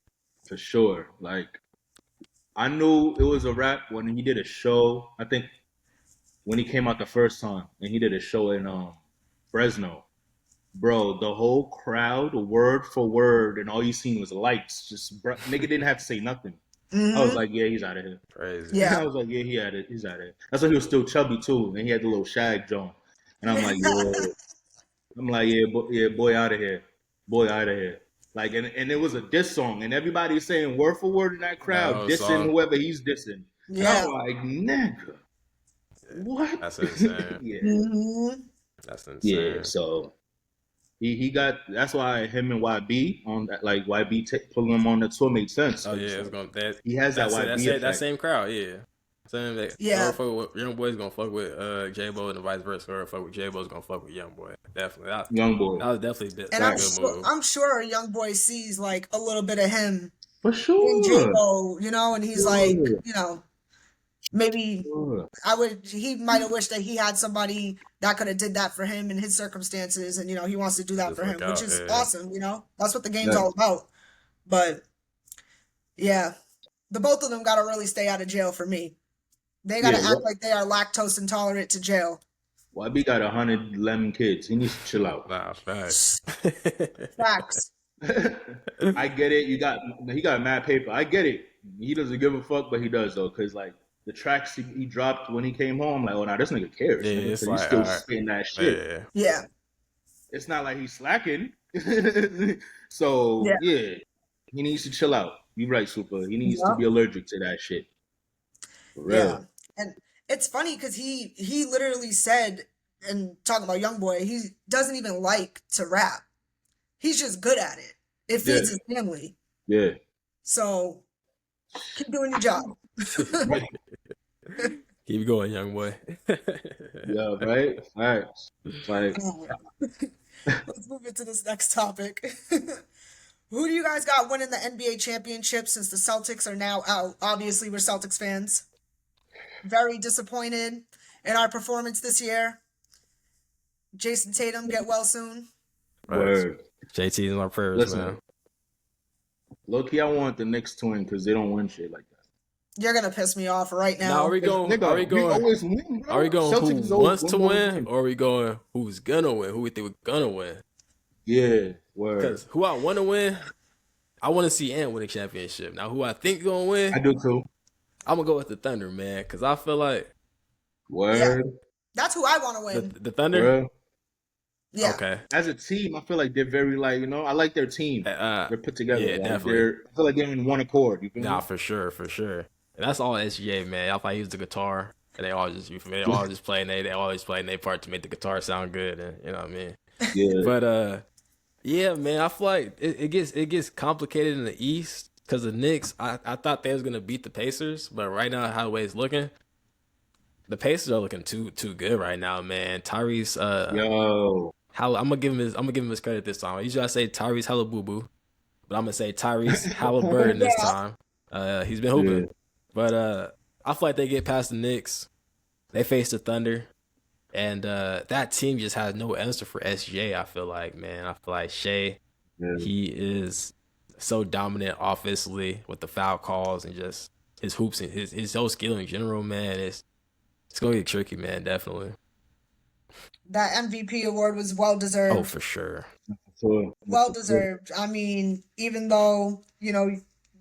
for sure. Like, I knew it was a rap when he did a show. I think when he came out the first time and he did a show in Fresno. Bro, the whole crowd, word for word, and all you seen was lights. Just nigga didn't have to say nothing. I was Mhm. like, yeah, he's out of here. Crazy. Yeah. I was like, yeah, he's out of here. That's why he was still chubby too, and he had the little shag joint. And I'm like, boy, out of here, boy, out of here. Like, and it was a diss song, and everybody saying word for word in that crowd, No, dissing song. whoever he's dissing. And Yeah. I'm like, nigga, what? That's insane. Yeah, Mhm. That's insane. yeah. So he got. That's why him and YB on that, like YB pulling him on the tour made sense. Oh yeah, it's gonna. He has that YB effect. That same crowd. Yeah. Same. Yeah. Young Boy's gonna fuck with J-Bo and the vice versa. Or fuck with J-Bo's gonna fuck with Young Boy. Definitely. Young boy, That was definitely And a good move. I'm sure young boy sees like a little bit of him for in sure. J-Bo, and he's like, Maybe Sure. he might have wished that he had somebody that could have did that for him in his circumstances, and he wants to do that Just for look him, which out. is Yeah. awesome. That's what the game's Yeah. all about. But yeah, the both of them got to really stay out of jail for me. They got to Yeah. act like they are lactose intolerant to jail. YB got 111 kids. He needs to chill out. Nah, facts. Facts. I get it. He got mad paper. I get it. He doesn't give a fuck, but he does though, because like the tracks he dropped when he came home, like, oh, now this nigga cares, Yeah, nigga, it's because he's like, still alright. spitting that shit. Yeah. Yeah. It's not like he's slacking. So Yeah. yeah, he needs to chill out. You're right, Super. He needs to Yup. be allergic to that shit. For real. Yeah. And it's funny because he literally said, and talking about YoungBoy, he doesn't even like to rap. He's just good at it. It feeds his family. Yeah. So keep doing your job. Keep going, young boy. Yeah, right? Facts. Like, Let's move into this next topic. Who do you guys got winning the NBA championship since the Celtics are now out? Obviously, we're Celtics fans. Very disappointed in our performance this year. Jason Tatum, get well soon. word. JT's in my prayers, Listen, man. low-key, I want the Knicks to win because they don't win shit like that. You're gonna piss me off right Now, now. are we going? Nigga, Are we going? always win, bro. Are we going? Celtics Who always wants to more win, or are we going? Who's gonna win? Who we think we're gonna win? Yeah, word. Because who I want to win, I want to see Ant win a championship. Now, who I think gonna win, I do too. I'm gonna go with the Thunder, man. Because I feel like Word. That's who I want to win. the Thunder. Bro. Yeah. Okay. As a team, I feel like they're very I like their team. They're put together. Yeah, like, definitely. I feel like they're in one accord. You feel Nah, me? for sure. And that's all SGA, man. I thought he was the guitar, and they all just they all just playing they always playing their part to make the guitar sound good, and you know what I mean. Yeah. But yeah, man, I feel like it gets complicated in the East because the Knicks. I thought they was gonna beat the Pacers, but right now how the way it's looking, the Pacers are looking too good right now, man. Tyrese, Yo. I'm gonna give him his credit this time. Usually I say Tyrese Halibubu, but I'm gonna say Tyrese Halliburton this time. He's been hooping, Yeah. but I feel like they get past the Knicks. They face the Thunder. And that team just has no answer for SGA, I feel like, man. I feel like Shea, Yeah. he is so dominant offensively with the foul calls and just his hoops and his whole skill in general, man. It's going to get tricky, man, definitely. That MVP award was well deserved. Oh, for sure. Well deserved. I mean, even though,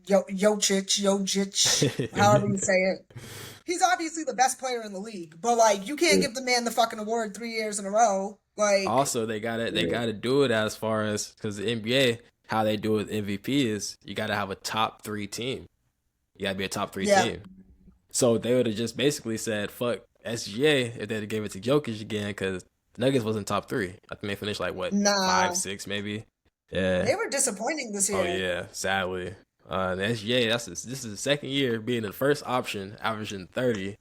Jokic, however you say it, he's obviously the best player in the league. But like, you can't give the man the fucking award 3 years in a row. Like, Also, they gotta do it as far as because the NBA, how they do it with MVP is you gotta have a top 3 team. You gotta be a top 3 team. So they would have just basically said fuck SGA if they'd gave it to Jokic again because the Nuggets wasn't top 3. I think they finished like what 5, 6 maybe. Yeah. they were disappointing this year. Oh yeah, sadly. The SGA, this is the second year being the first option, averaging 30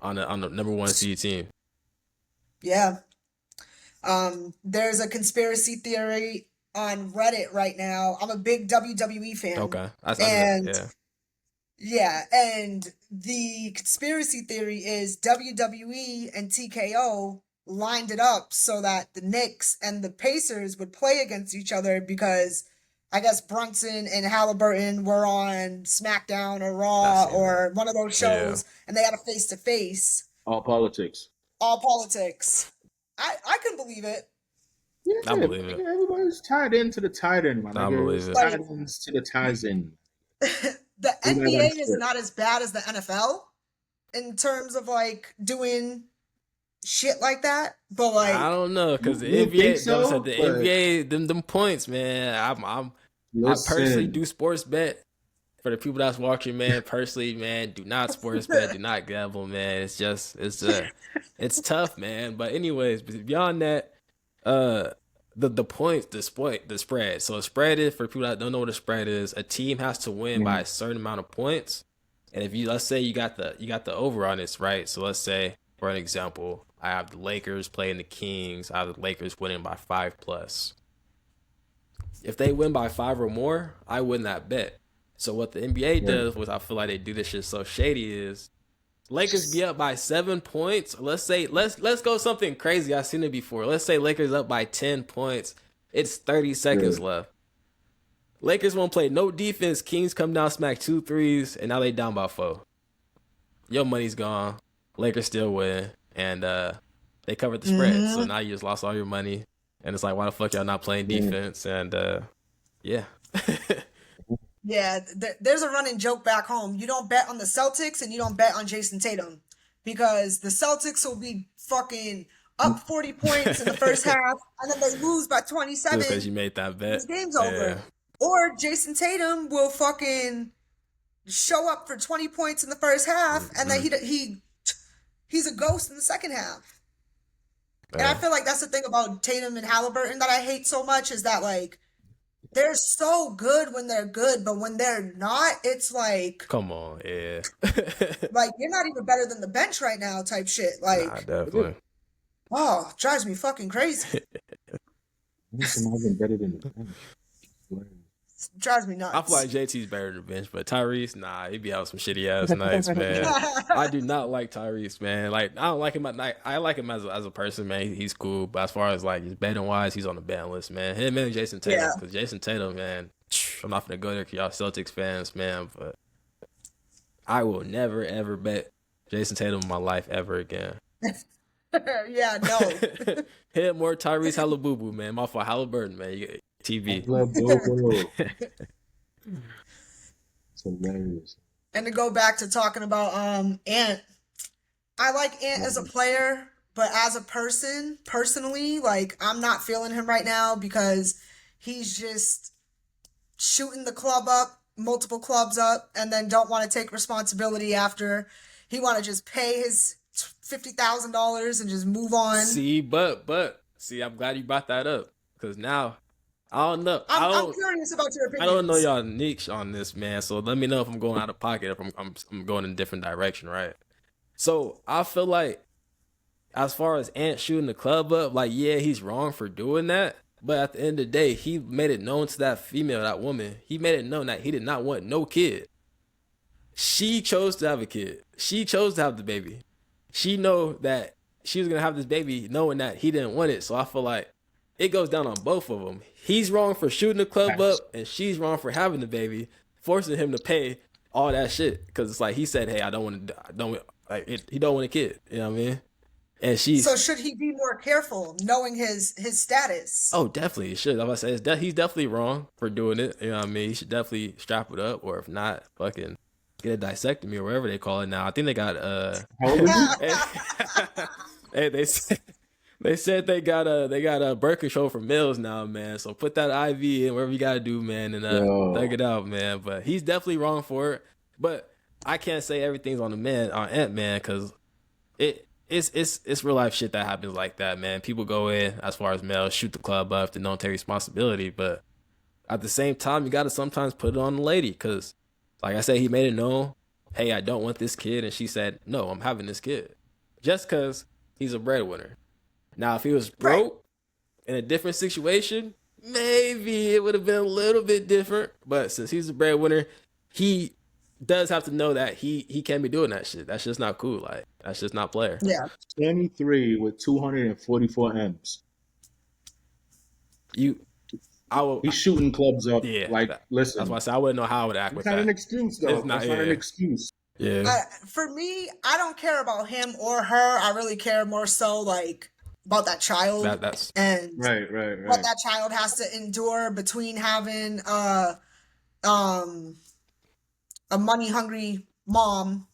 on the number 1 seed team. Yeah. There's a conspiracy theory on Reddit right now. I'm a big WWE fan. Okay, Yeah, and the conspiracy theory is WWE and TKO lined it up so that the Knicks and the Pacers would play against each other because I guess Brunson and Halliburton were on SmackDown or Raw or one of those shows, and they had a face-to-face. All politics. All politics. I can believe it. Yeah, I believe it. Everybody's tied into the tied in, man. I believe it. Tied into the ties in. The NBA is not as bad as the NFL in terms of like doing shit like that, but like I don't know because the You NBA, think so? the But- NBA, them points, man. I personally do sports bet for the people that's watching, man. Personally, man, do not sports bet, do not gamble, man. It's tough, man. But anyways, beyond that, the points, the spread. So a spread is, for people that don't know what a spread is, a team has to win by a certain amount of points. And if let's say you got the over on this, right? So let's say, for an example, I have the Lakers playing the Kings. I have the Lakers winning by 5+. If they win by 5 or more, I win that bet. So what the NBA does, which I feel like they do this shit so shady, is Lakers be up by 7 points. Let's say let's go something crazy. I've seen it before. Let's say Lakers up by 10 points. It's 30 seconds left. Lakers won't play no defense. Kings come down, smack 2 threes, and now they down by 4. Your money's gone. Lakers still win, and they covered the spread. So now you just lost all your money, and it's like, why the fuck y'all not playing defense? And yeah. Yeah, there's a running joke back home. You don't bet on the Celtics and you don't bet on Jason Tatum because the Celtics will be fucking up 40 points in the first half and then they lose by 27. Just because you made that bet. The game's over. Or Jason Tatum will fucking show up for 20 points in the first half and then he's a ghost in the second half. And I feel like that's the thing about Tatum and Halliburton that I hate so much is that, like, they're so good when they're good, but when they're not, it's like... Come on, yeah. like, you're not even better than the bench right now type shit. Like, nah, definitely. Oh, drives me fucking crazy. I'm better than the bench. Drives me nuts. I feel like JT's better than the bench, but Tyrese, nah, he be having some shitty ass nights, man. I do not like Tyrese, man. Like, I don't like him at night. I like him as a person, man. He's cool, but as far as like his betting wise, he's on the ban list, man. Him and Jason Tatum, because Jason Tatum, man, I'm not gonna go there because y'all Celtics fans, man, but I will never ever bet Jason Tatum in my life ever again. Yeah, no. Him or Tyrese Halliburton, man. My fault, Halliburton, man. TV. It's hilarious. And to go back to talking about Ant, I like Ant as a player, but as a person, personally, like, I'm not feeling him right now because he's just shooting the club up, multiple clubs up, and then don't want to take responsibility after. He want to just pay his $50,000 and just move on. See, but I'm glad you brought that up because now I don't know. I'm curious about your opinion. I don't know y'all niche on this, man. So let me know if I'm going out of pocket, if I'm going in a different direction, right? So I feel like as far as Ant shooting the club up, like, yeah, he's wrong for doing that. But at the end of the day, he made it known to that female, that woman, he made it known that he did not want no kid. She chose to have a kid. She chose to have the baby. She know that she was going to have this baby knowing that he didn't want it. So I feel like it goes down on both of them. He's wrong for shooting the club up, and she's wrong for having the baby, forcing him to pay all that shit. Because it's like he said, "Hey, he don't want a kid." You know what I mean? And so should he be more careful, knowing his status? Oh, definitely, he should. I was about to say he's definitely wrong for doing it. You know what I mean? He should definitely strap it up, or if not, fucking get a disectomy or whatever they call it now. I think they got hey, they said they got a birth control for males now, man. So put that IV in wherever you gotta do, man, and thug it out, man. But he's definitely wrong for it. But I can't say everything's on Ant-Man, because it's real life shit that happens like that, man. People go in, as far as males, shoot the club up, and don't take responsibility. But at the same time, you gotta sometimes put it on the lady, because like I said, he made it known, hey, I don't want this kid, and she said, no, I'm having this kid, just because he's a breadwinner. Now, if he was broke in a different situation, maybe it would have been a little bit different. But since he's a breadwinner, he does have to know that he can't be doing that shit. That's just not cool. Like, that's just not player. Yeah. 23 with 244 M's. He's shooting clubs up. Yeah. Like, listen. That's why I said I wouldn't know how I would act with that. It's not an excuse, though. It's not an excuse. Yeah. For me, I don't care about him or her. I really care more so, like, about that child. That's and right. What that child has to endure between having a money hungry mom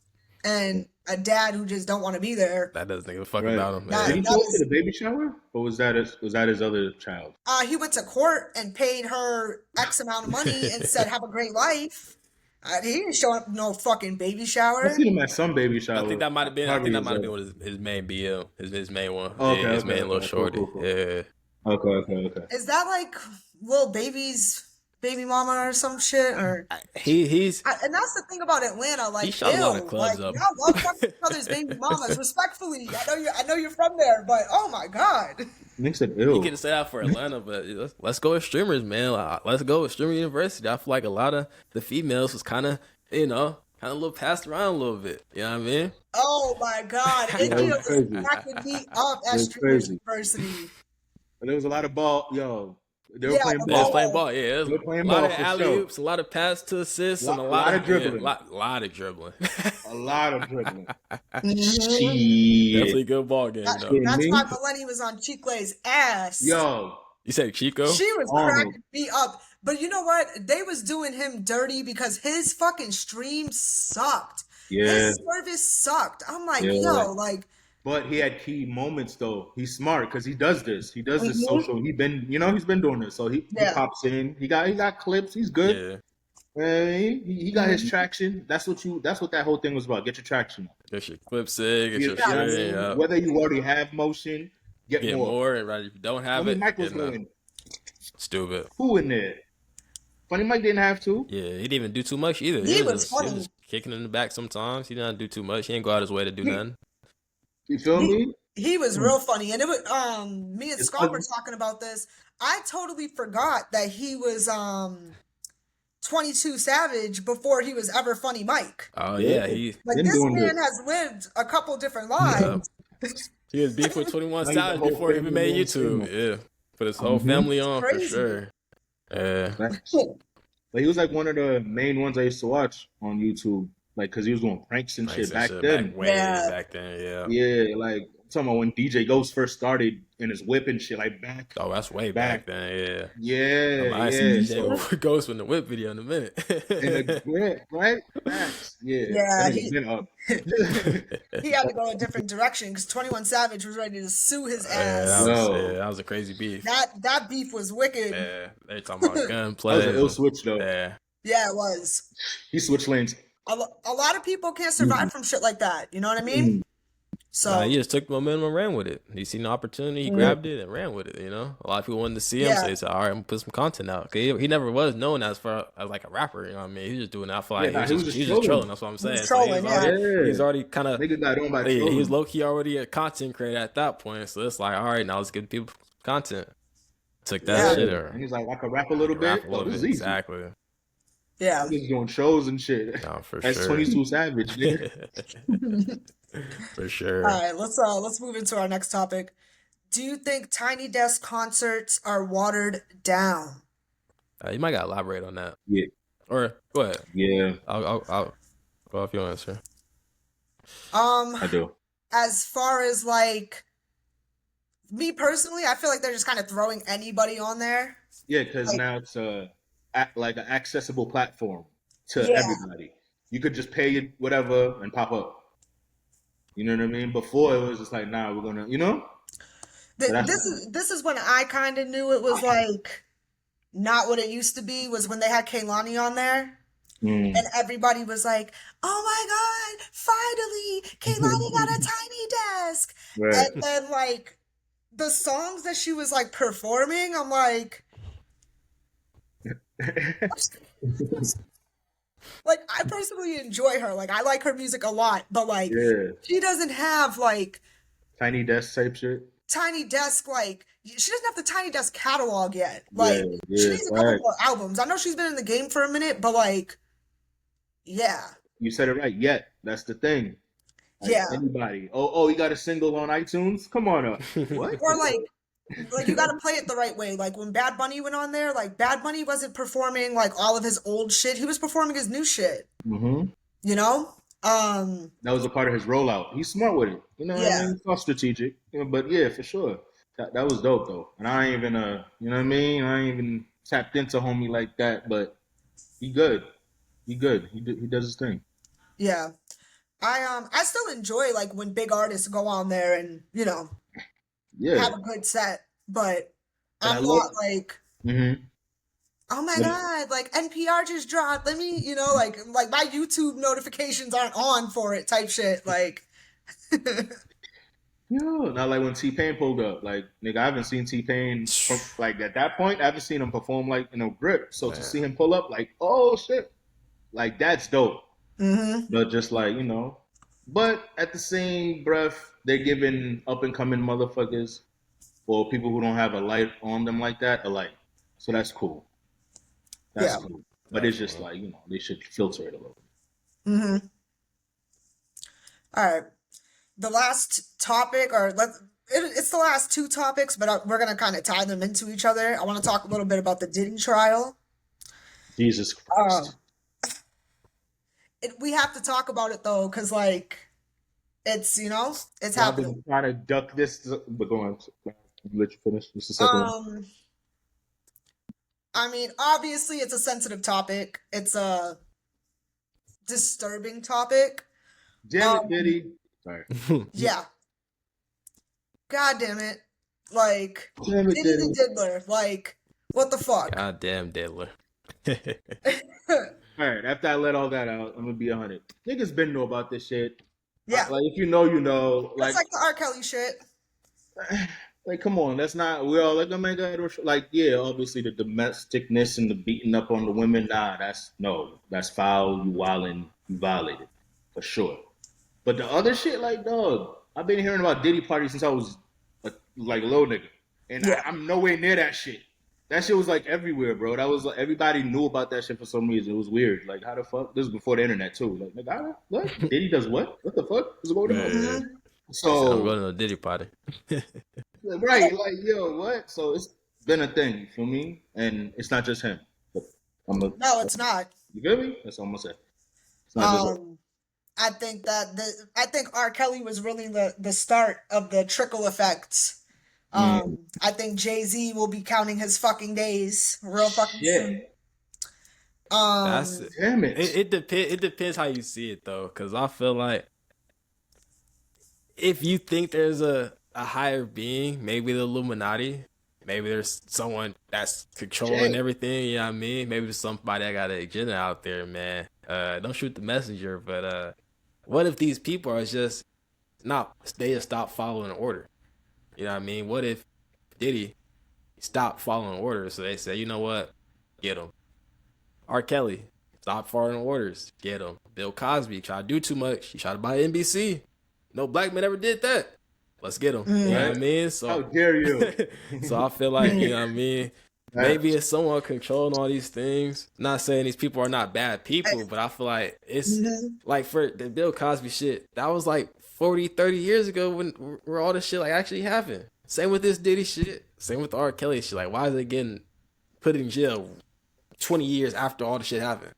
and a dad who just don't want to be there. That doesn't give a fuck about him. Did he go to the baby shower, or was that his other child? He went to court and paid her X amount of money and said, "Have a great life." He didn't show up no fucking baby shower. I seen him at some baby shower. I think that might have been with his main BL, his main one. Okay, his main little shorty. Cool. Yeah. Okay. Is that like Lil Baby's baby mama or some shit? Or he's and that's the thing about Atlanta. Like, he shot a lot of clubs up. Y'all love fucking each other's baby mamas. Respectfully, I know you're from there, but oh my god. Nick said, "Ew." You can say that for Atlanta, but let's go with streamers, man. Let's go with streamer university. I feel like a lot of the females was kind of, kind of a little passed around a little bit. You know what I mean? Oh my God, Yeah, it India was was crazy. cracking me up It at was Streamers crazy. University. But there was a lot of ball. Yo, they were Yeah, playing the They was ball. playing ball. ball. Yeah, it They was were a playing lot ball of for alley sure. oops, a lot of pass to assists, and a Lot of dribbling. lot of dribbling. A lot of dribbling. Mhm. Definitely Shit. a good ball game though. Kidding That's why me? Melanie was on Chicle's ass. Yo, You said Chico? She was Arnold. cracking me up. But you know what? They was doing him dirty because his fucking stream sucked. Yeah, His service sucked. I'm like, yeah. yo, like, But he had key moments though. He's smart because he does this. He does this mhm. social. He's been doing this. So he Yeah. pops in. He got clips. He's good. Yeah. He got his Mhm. traction. That's what that whole thing was about. Get your traction. Get your clips in, get You, your you know what I shit, mean? yeah. Whether you already have motion, get Get more. more, and right if you don't have Funny it, Mike was get none. going Stupid. who in there? Funny Mike didn't have to. Yeah, he didn't even do too much either. He was He funny. was just kicking in the back sometimes. He didn't do too much. He didn't go out his way to do nothing. You feel me? He was real funny. And it was me and It's Scott were ugly. talking about this. I totally forgot that he was 22 Savage before he was ever Funny Mike. Oh Yeah. yeah, he Like, Been this doing man this. has lived a couple different Yeah. lives. he was beef with 21 Like the Savage whole before he even family made on YouTube. streaming. Yeah, put his whole Mhm. family on for Crazy. sure. Yeah, Facts. But he was like one of the main ones I used to watch on YouTube, like because he was doing pranks and nice shit and back shit then. back way Yeah. back then. Yeah. Yeah, like I'm talking about when DJ Ghost first started in his whip and shit, like back. Oh, that's way back then. Yeah. I see Yeah. DJ So Ghost with the whip video in a minute. right? Facts. Yeah. Yeah, That nigga's been up. He had to go a different direction because 21 Savage was ready to sue his Yeah, ass. that was a crazy beef. That beef was wicked. Yeah, they talking about gunplay. That was an ill switch though. Yeah, Yeah, it was. He switched lanes. A lot of people can't survive from shit like that. You know what I mean? So nah, he just took the momentum and ran with it. He seen the opportunity, he grabbed it and ran with it. You know, a lot of people wanted to see him, Yeah. so he said, "All right, I'm gonna put some content out." 'Cause he never was known as like a rapper. You know what I mean? He was just doing that for like Yeah, he was just trolling. That's what I'm saying. was So trolling, yeah. he's already kind of Nigga got on by he trolling. was low key already a content creator at that point. So it's like, all right, now let's give people content. Took that Yeah. shit And he's like, I could rap a little rap bit. a little This is bit. easy. Exactly. yeah. He's doing shows and shit. No, for That's sure. 22 Savage, nigga. For sure. All right, let's move into our next topic. Do you think Tiny Desk concerts are watered down? You might gotta elaborate on that. Yeah. Or go ahead. Yeah, I'll go off your answer. I do. As far as like me personally, I feel like they're just kind of throwing anybody on there. Yeah, because Like- now it's like an accessible platform to Yeah. everybody. You could just pay it whatever and pop up. You know what I mean? Before it was just like, nah, we're gonna, you know? This is when I kind of knew it was like not what it used to be. Was when they had Kaylani on there. Mm. And everybody was like, "Oh my God, finally, Kaylani got a tiny desk." Right. And then like the songs that she was like performing, I'm like, like I personally enjoy her. Like I like her music a lot, but like Yeah. she doesn't have like Tiny desk type shit. Tiny Desk, like she doesn't have the Tiny Desk catalog yet. Like Yeah, she needs a couple right. more albums. I know she's been in the game for a minute, but like, yeah. You said it right. Yet that's the thing. Like, Yeah. Anybody? Oh, you got a single on iTunes? Come on up. What? Or like you got to play it the right way. Like when Bad Bunny went on there, like Bad Bunny wasn't performing like all of his old shit. He was performing his new shit. Mm-hmm. You know? That was a part of his rollout. He's smart with it. You know what Yeah. I mean? It's all strategic. You know, but yeah, for sure. That was dope though. And I ain't even you know what I mean? I ain't even tapped into homie like that, but he good. He good. He does his thing. Yeah. I still enjoy like when big artists go on there and, you know, Yeah. have a good set, but And I'm I not love- like, Mm-hmm. oh my Yeah. God, like NPR just dropped. Let me, you know, like my YouTube notifications aren't on for it type shit. Like, Yeah. Not like when T-Pain pulled up. Like, nigga, I haven't seen T-Pain like at that point. I haven't seen him perform like in a grip. So to Man. see him pull up, like, oh shit, like that's dope. mm-hmm. But just like, you know, but at the same breath, they're giving up and coming motherfuckers or people who don't have a light on them like that a light. So that's cool. That's Yeah. cool. But it's just like, you know, they should filter it a little. Mm-hmm. All right. The last topic, it's the last two topics, but we're gonna kind of tie them into each other. I want to talk a little bit about the Diddy trial. Jesus Um, Christ. we have to talk about it though, because like it's it's I've happening. been trying to duck this, but go on. Let you finish. What's the second one? I mean, obviously, it's a sensitive topic. It's a disturbing topic. Damn it, Diddy. Sorry. Yeah. God damn it. Like, Damn it, Diddy Diddy. the Diddler. Like, what the fuck? Goddamn Diddler. All right, after I let all that out, I'm gonna be 100. Niggas been know about this shit. Yeah. Like, if you know, you know. It's like the R. Kelly shit. Like, come on, that's not. We all like, oh my god, like, yeah, obviously the domesticness and the beating up on the women. Nah, that's foul. You wildin', you violated, for sure. But the other shit, like, dog, I've been hearing about Diddy parties since I was like a little nigga, and Yeah. I'm nowhere near that shit. That shit was like everywhere, bro. That was like everybody knew about that shit for some reason. It was weird. Like, how the fuck? This was before the internet too. Like, nigga, what? Diddy does what? What the fuck is going on? Yeah. So I'm going to a Diddy party. right, like, yo, what? So it's been a thing for me, and it's not just him. But No, it's not. You get me? That's all I'm gonna say. It's not just him. I think R. Kelly was really the start of the trickle effect. I think Jay-Z will be counting his fucking days real fucking soon. That's it. Damn it. It depends how you see it though, because I feel like if you think there's a higher being, maybe the Illuminati, maybe there's someone that's controlling everything, you know what I mean? Maybe there's somebody that got an agenda out there, man. Don't shoot the messenger, but what if these people are just they just stop following order? You know what I mean? What if Diddy stopped following orders? So they say, you know what? Get him. R. Kelly, stop following orders. Get him. Bill Cosby, tried to do too much. He tried to buy NBC. No black man ever did that. Let's get him. You know what I mean? So, how dare you? So I feel like, you know what I mean? Maybe it's someone controlling all these things. Not saying these people are not bad people, but I feel like it's like for the Bill Cosby shit, that was like 40, 30 years ago where all this shit like actually happened. Same with this Diddy shit. Same with the R. Kelly shit. Like, why is it getting put in jail 20 years after all the shit happened?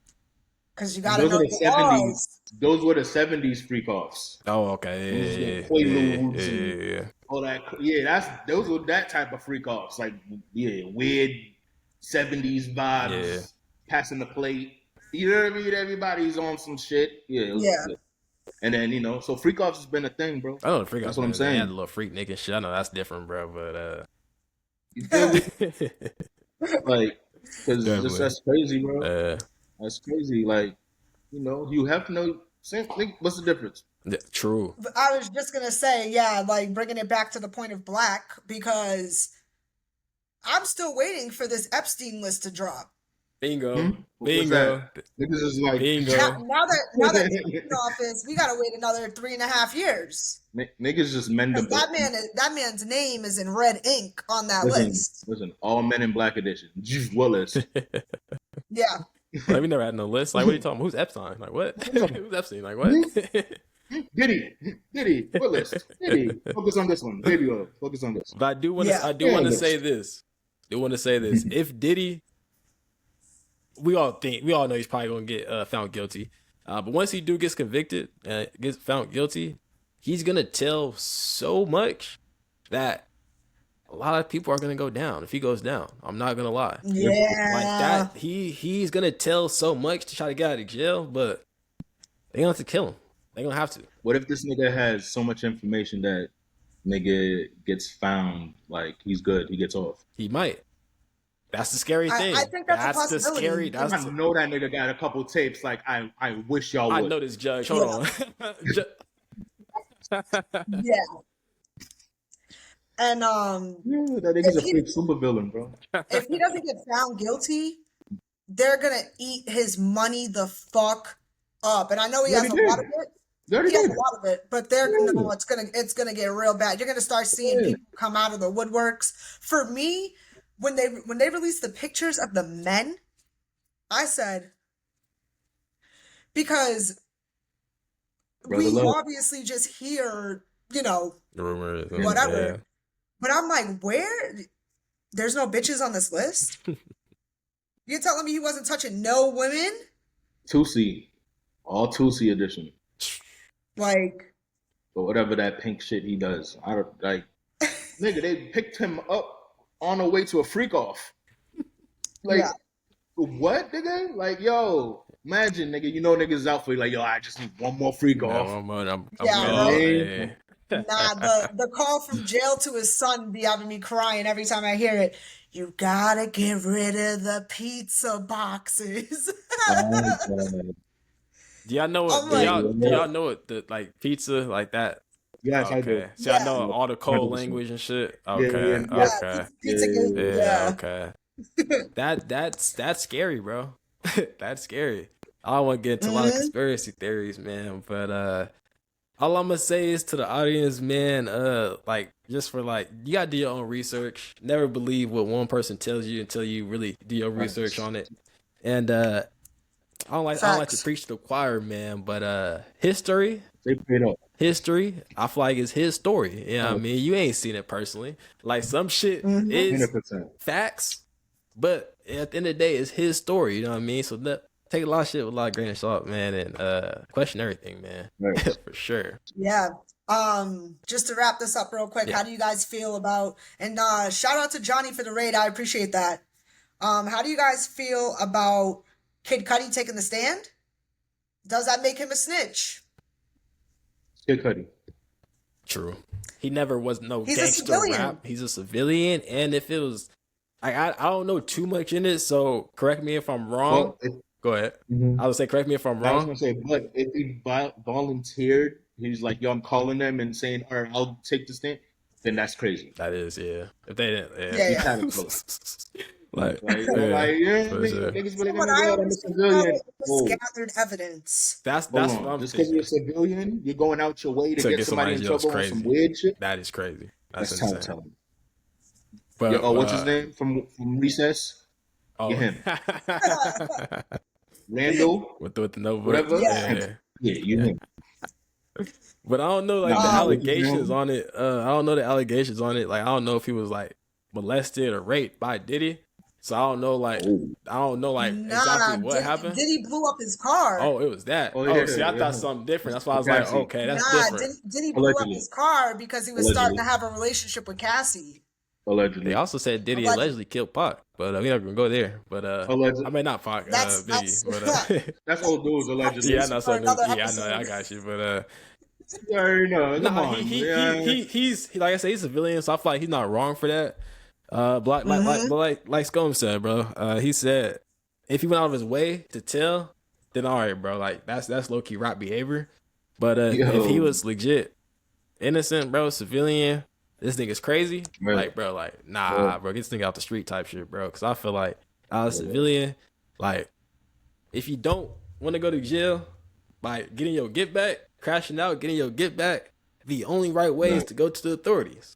Because you gotta know the laws. Those were the 70s freak offs. Oh, okay. Yeah. All that. Yeah, those were that type of freak offs. Like, yeah, weird 70s vibes, passing the plate. You know what I mean? Everybody's on some shit. Yeah. And then, so freak offs has been a thing, bro. I know the freak offs. That's what I'm saying. They had a little freak nigga shit. I know that's different, bro. But you feel me? Like, because that's crazy, bro. That's crazy. Like, you have to know. What's the difference? Yeah, true. I was just gonna say, like bringing it back to the point of black, because I'm still waiting for this Epstein list to drop. Bingo. Bingo. Niggas is like, bingo. Now that he's in office, we gotta wait another 3.5 years. Niggas just mend them. That man's name is in red ink on that list. Listen, all men in black edition. Juice Willis. Yeah. Like, we never had no list. Like, what are you talking about? Who's Epstein? Like, what? Who's Epstein? Like, what? Diddy, Willis, Diddy. Focus on this one. Baby, focus on this. But I do want to say this. If Diddy, we all know he's probably gonna get found guilty. But once he gets convicted and gets found guilty, he's gonna tell so much that a lot of people are gonna go down if he goes down. I'm not gonna lie. Yeah. Like that, he's gonna tell so much to try to get out of jail, but they're gonna have to kill him. They're gonna have to. What if this nigga has so much information that nigga gets found, like he's good, he gets off? He might. That's the scary thing. I think that's a possibility. I know that nigga got a couple tapes. Like I wish y'all would. I know this judge. Hold on. Yeah. And that nigga's a fake supervillain, bro. If he doesn't get found guilty, they're gonna eat his money the fuck up. And I know he has a lot of it. He has a lot of it, but it's gonna get real bad. You're gonna start seeing people come out of the woodworks. For me, when they released the pictures of the men, I said, because Brother we love. obviously just hear, you know, The rumors, whatever. yeah. But I'm like, where? There's no bitches on this list? You're telling me he wasn't touching no women? 2C, all 2C edition, Like, or whatever that pink shit he does. I don't like, nigga. They picked him up on the way to a freak off. Like, yeah. what, nigga? Like, yo, imagine, nigga. You know, niggas out for like, yo. I just need one more freak No, off. I'm Yeah, You know what I gone. mean? Yeah. Nah, the call from jail to his son be having me crying every time I hear it. You gotta get rid of the pizza boxes. Oh, God. Do y'all know I'm what? like, Do y'all know what the like pizza like that? Yes, I do. Okay, so I yeah, know all the code 100%. language and shit. Yeah, Okay, yeah, yeah, okay, pizza gate, yeah. yeah, yeah. okay. That's scary, bro. That's scary. I don't want to get into a lot of hmm conspiracy theories, man. But all I'm gonna say is to the audience, man. Like just for like, you gotta do your own research. Never believe what one person tells you until you really do your research on it. And I don't like to Facts. preach to the choir, man. But history, They paid up. I feel like it's his story. You know what I mean? You ain't seen it personally. Like some shit hmm is 100%. facts, but at the end of the day, it's his story. You know what I mean? So take a lot of shit with a lot of grain of salt, man, and question everything, man, Right. for sure. Yeah. Just to wrap this up real quick, Yeah. how do you guys feel about, and shout out to Johnny for the raid. I appreciate that. How do you guys feel about Kid Cudi taking the stand? Does that make him a snitch? Kid Cudi. True. He never was no He's a gangster civilian. rap. He's a civilian, and if it was, I don't know too much in it, so correct me if I'm wrong. Well, Go ahead. mhm. I would say correct me if I'm I was wrong. gonna say, but if he volunteered, he's like, yo, I'm calling them and saying, all right, I'll take the stand. Then that's crazy. That is, yeah. If they didn't, Yeah, He yeah. kind of close. like, Like, yeah, yeah, for sure. niggas From really what gonna I go out. I'm a understand about civilian. it, it was Whoa, gathered evidence. That's hold what on. I'm Just because you're a thinking. civilian, you're going out your way to To get get somebody somebody in in jail is trouble on some crazy. weird shit. That is crazy. That's That's insane. telling. But Yo, what's his name from Recess? oh, Get him. Randall, with the no whatever. voice. Yeah. Yeah. Yeah, you him. But I don't know like Nah, the but allegations on it. I don't know the allegations on it. Like I don't know if he was like molested or raped by Diddy. So I don't know like Oh. exactly what happened. Diddy blew up his car. Oh, it was that. Oh, Oh, yeah, see, I yeah. thought something different. That's why I was Cassie. like, okay, that's Nah, different. Diddy blew up Allegedly. his car because he was starting to Allegedly. have a relationship with Cassie. Allegedly. They also said Diddy Allegedly. allegedly killed Pac, but we're not gonna go there. But Allegedly. I mean not Pac, That's Biggie, but That's old news, allegedly. yeah, I know for something. another Yeah, I know, episode. I got you, but You already know. Come nah, on. he's like I said, he's a civilian, so I feel like he's not wrong for that. But like Skom said, bro. He said if he went out of his way to tell, then all right, bro. Like that's low key rap behavior. But if he was legit innocent, bro, civilian, this nigga's crazy. Right. Like, bro, like nah, bro, get this nigga out the street type shit, bro. Because I feel like as a civilian, like if you don't want to go to jail by getting your get back, crashing out, getting your get back, the only right way is to go to the authorities.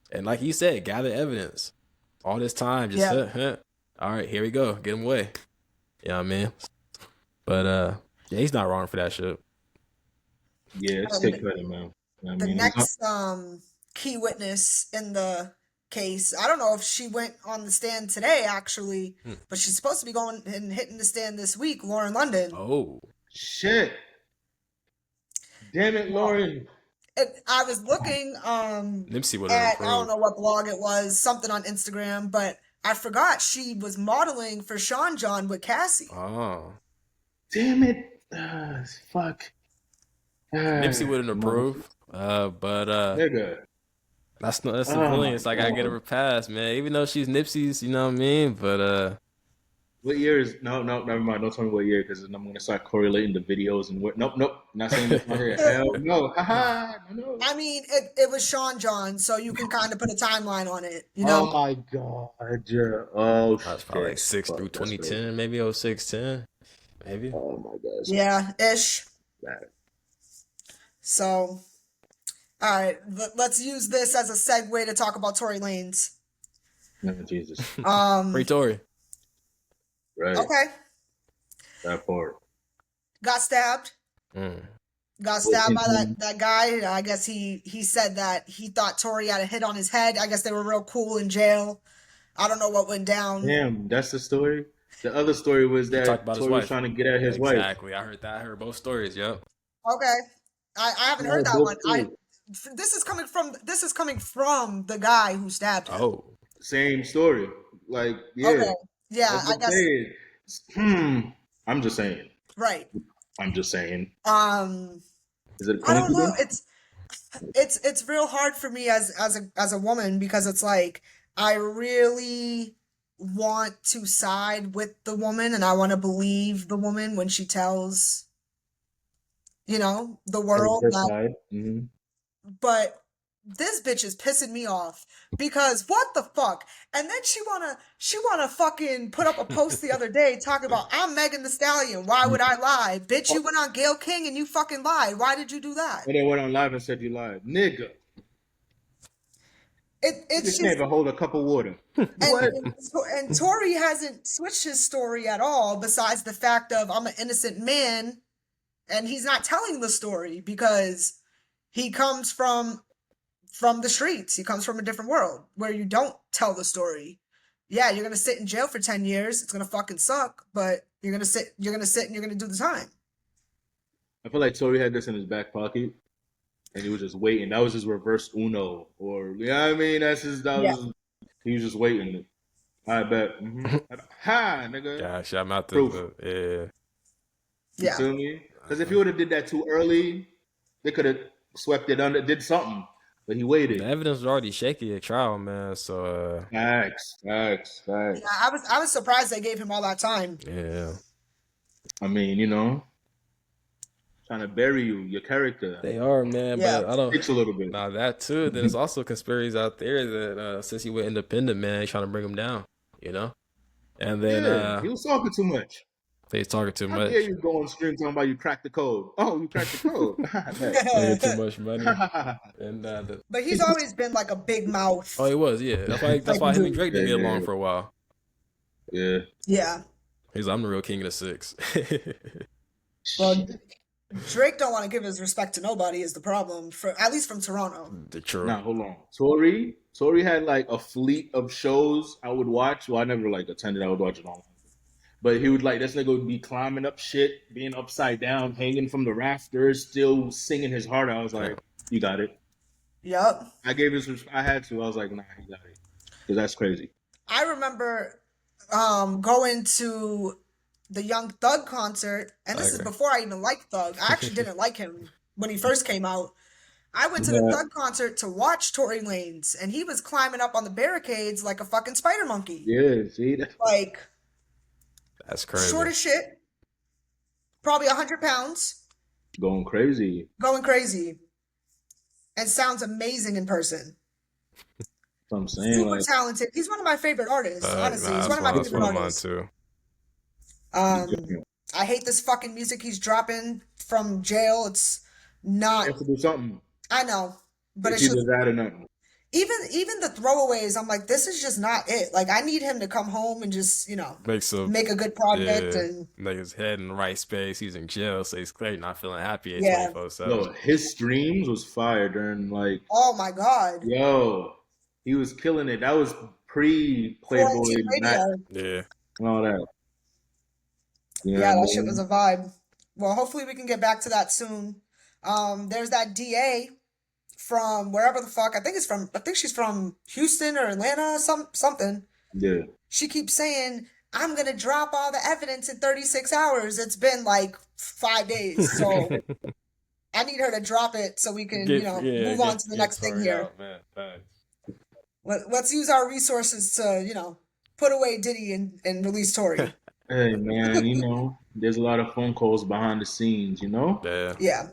And like you said, gather evidence. All this time, just all right, here we go, get him away. You know what I mean? But yeah, he's not wrong for that shit. Yeah, it's Kid Cudi, man. You know what I The mean? next key witness in the case, I don't know if she went on the stand today actually, but she's supposed to be going and hitting the stand this week, Lauren London. Oh, Shit. Damn it, Lauren. I was looking Nipsey would have at, I don't improved. know what blog it was, something on Instagram, but I forgot she was modeling for Sean John with Cassie. Oh, Damn it. Fuck. Nipsey wouldn't approve. But Nigga. that's not that's Oh, civilian, so I gotta God. get her a pass, man. Even though she's Nipsey's, you know what I mean? But What year is no, never mind. Don't tell me what year, because then I'm gonna start correlating the videos and what. Nope. Not saying this right here. Hell no. Haha. No. I mean, it was Sean John, so you can kind of put a timeline on it, you know? Oh my god. Yeah. Oh that's shit. probably like 6 Fuck, through that's crazy. 2010, maybe 06, 10, maybe. Oh my god. Yeah, ish. Bad. So, all right, let's use this as a segue to talk about Tory Lanez. No, Jesus. Free Tory. Right. Okay, That part. got stabbed. got with stabbed by him. that guy. I guess he said that he thought Tori had a hit on his head. I guess they were real cool in jail. I don't know what went down. Damn, that's the story. The other story was He talked that about his Tori was wife. trying to get at his wife. Exactly. I heard that. I heard both stories. Yep. Okay, I haven't I heard heard that one. both too. This is coming from the guy who stabbed him. Oh. Same story. Like, yeah, Okay, yeah, that's I what I'm guess saying. I'm just saying. right. I'm just saying. Um, Is it a I don't know. coincidence? It's real hard for me as a woman because it's like I really want to side with the woman and I want to believe the woman when she tells, the world Her that, side. Hmm. but this bitch is pissing me off because what the fuck? And then she wanna fucking put up a post the other day talking about I'm Megan the Stallion. Why would I lie? Bitch, you went on Gayle King and you fucking lied. Why did you do that? And then went on live and said you lied. Nigga. You It's just can't just even hold a cup of water. and What? and Tory hasn't switched his story at all besides the fact of I'm an innocent man and he's not telling the story because he comes from the streets. He comes from a different world where you don't tell the story. Yeah, you're gonna sit in jail for 10 years. It's gonna fucking suck, but you're gonna sit and you're gonna do the time. I feel like Tori had this in his back pocket and he was just waiting. That was his reverse Uno. Or, you know what I mean? Yeah. He was just waiting. I bet. Ha, nigga. Gosh, I'm out Proof. yeah. You Yeah. feel me? Because if he would have did that too early, they could have swept it under, did something. But he waited. The evidence was already shaky at trial, man. So Facts. Yeah, I was surprised they gave him all that time. yeah. I mean, trying to bury your character. They are, man, Yeah. but I don't. Takes a little bit. Now that too. Then there's also conspiracies out there that since he went independent, man, he's trying to bring him down. And then Yeah, he was talking too much. he's talking too How much, dare you go on stream talking about you cracked the code? Oh, you cracked the code. making too much money, and But he's always been like a big mouth. he was, yeah. That's why him and Drake didn't get along for a while. Yeah. Yeah. He's I'm the real king of the six. Well, Drake don't want to give his respect to nobody is the problem, at least from Toronto. The true. Now hold on. Tori had like a fleet of shows I would watch. Well, I never like attended. I would watch it online. But he would this nigga would be climbing up shit, being upside down, hanging from the rafters, still singing his heart out. I was like, you got it. Yep. I had to. I was like, nah, you got it. Because that's crazy. I remember going to the Young Thug concert, and this is before I even liked Thug. I actually didn't like him when he first came out. I went to the Thug concert to watch Tory Lanez, and he was climbing up on the barricades like a fucking spider monkey. Yeah, see? Like, That's crazy. short as shit, probably 100 pounds, Going crazy. and sounds amazing in person. That's what I'm saying. Super talented. He's one of my favorite artists, honestly. He's one of my favorite artists. Too. I hate this fucking music he's dropping from jail. It's not. You have to do something. I know, but it's either just that or nothing. even the throwaways. I'm like, this is just not it. Like, I need him to come home and just make a good project and make his head in the right space. He's in jail, so he's clearly not feeling happy at Yeah. 24/7. Yo, his streams was fire during oh my god, he was killing it. That was pre-Playboy Quarantine Mac radio. Yeah. and all that. You know Yeah, what I that shit mean? was a vibe. Well, hopefully we can get back to that soon. There's that DA from wherever the fuck. I think she's from Houston or Atlanta, something. Yeah. She keeps saying, I'm gonna drop all the evidence in 36 hours. It's been like 5 days. So I need her to drop it so we can, move on to the next thing here. Let's use our resources to, put away Diddy and release Tory. Hey man, there's a lot of phone calls behind the scenes, Yeah. Yeah.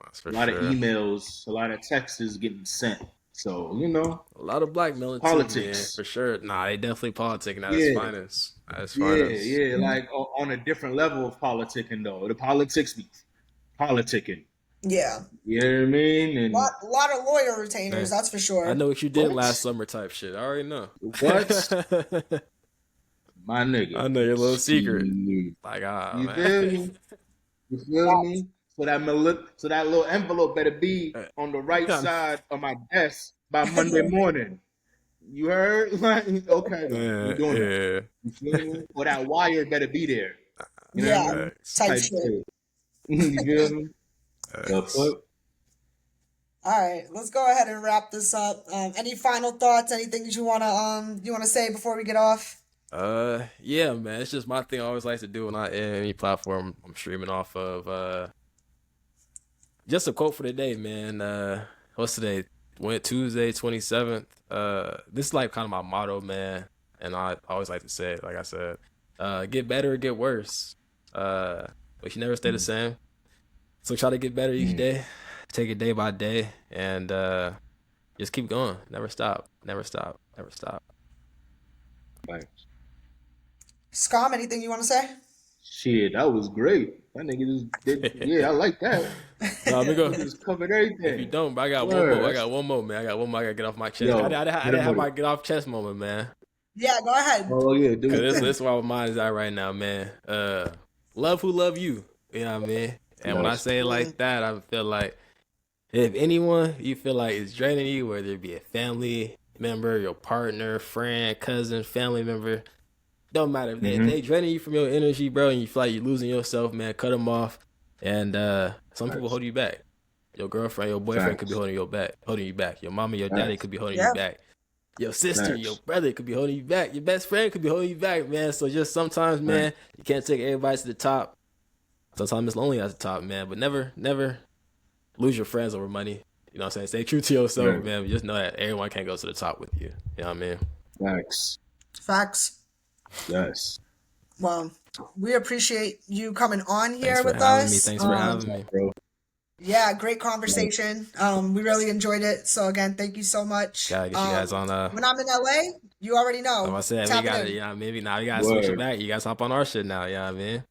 That's for a lot sure. of emails, a lot of texts getting sent. So, A lot of blackmailing politics. too, man, for sure. Nah, they definitely politicking at Yeah. its finest. At its Yeah, finest. yeah, like on a different level of politicking though. The politics be politicking. Yeah. You know what I mean? And A lot of lawyer retainers, that's for sure. I know what you did What? last summer type shit. I already know. What? My nigga. I know your little secret. Shit. Like, You man. feel me? You feel me? so that little envelope better be on the right side of my desk by Monday morning. You heard? Like, okay, we doing that. Yeah. You feel me? Or that wire better be there. You know what Yeah, I mean? type Type shit. shit. You feel me? The fuck? All right, let's go ahead and wrap this up. Any final thoughts? Anything that you wanna say before we get off? Yeah, man. It's just my thing. I always like to do when I any platform I'm streaming off of. Just a quote for the day, man. What's today? Went Tuesday, 27th. This is like kind of my motto, man. And I always like to say it, like I said, get better or get worse. But you never stay the same. So try to get better each day. Take it day by day, and just keep going. Never stop. Never stop. Never stop. Thanks. Skom, anything you want to say? Shit, that was great. That nigga just did. Yeah, I like that. No, let me go. He just covered If you everything. don't, but I got one Word. more. I got one more, man. I got one more. I gotta get off my chest. Yo, I didn't hit him have with my it. get off chest moment, man. Yeah, go ahead. Oh yeah, dude. Cause this is where my mind is at right now, man. Love who love you. You know what I mean? And when I Yes. say it like that, I feel like if anyone you feel like is draining you, whether it be a family member, your partner, friend, cousin, family member, don't matter. If they draining you from your energy, bro, and you feel like you're losing yourself, man, cut them off. And some people hold you back. Your girlfriend, your boyfriend could be holding you back. Your mama, your daddy could be holding you back. Your sister, your brother could be holding you back. Your best friend could be holding you back, man. So just sometimes, man, you can't take everybody to the top. Sometimes it's lonely at the top, man. But never lose your friends over money. You know what I'm saying? Stay true to yourself, man. But just know that everyone can't go to the top with you. You know what I mean? Facts. Facts. Yes. Well, we appreciate you coming on here Thanks for with having us. me. Thanks for having me. Bro. Yeah, great conversation. We really enjoyed it. So again, thank you so much. Gotta get you guys on. When I'm in LA, you already know. Like I said, Tap we got in. it. Yeah, maybe now you gotta switch it back. You guys hop on our shit now. You know what I mean?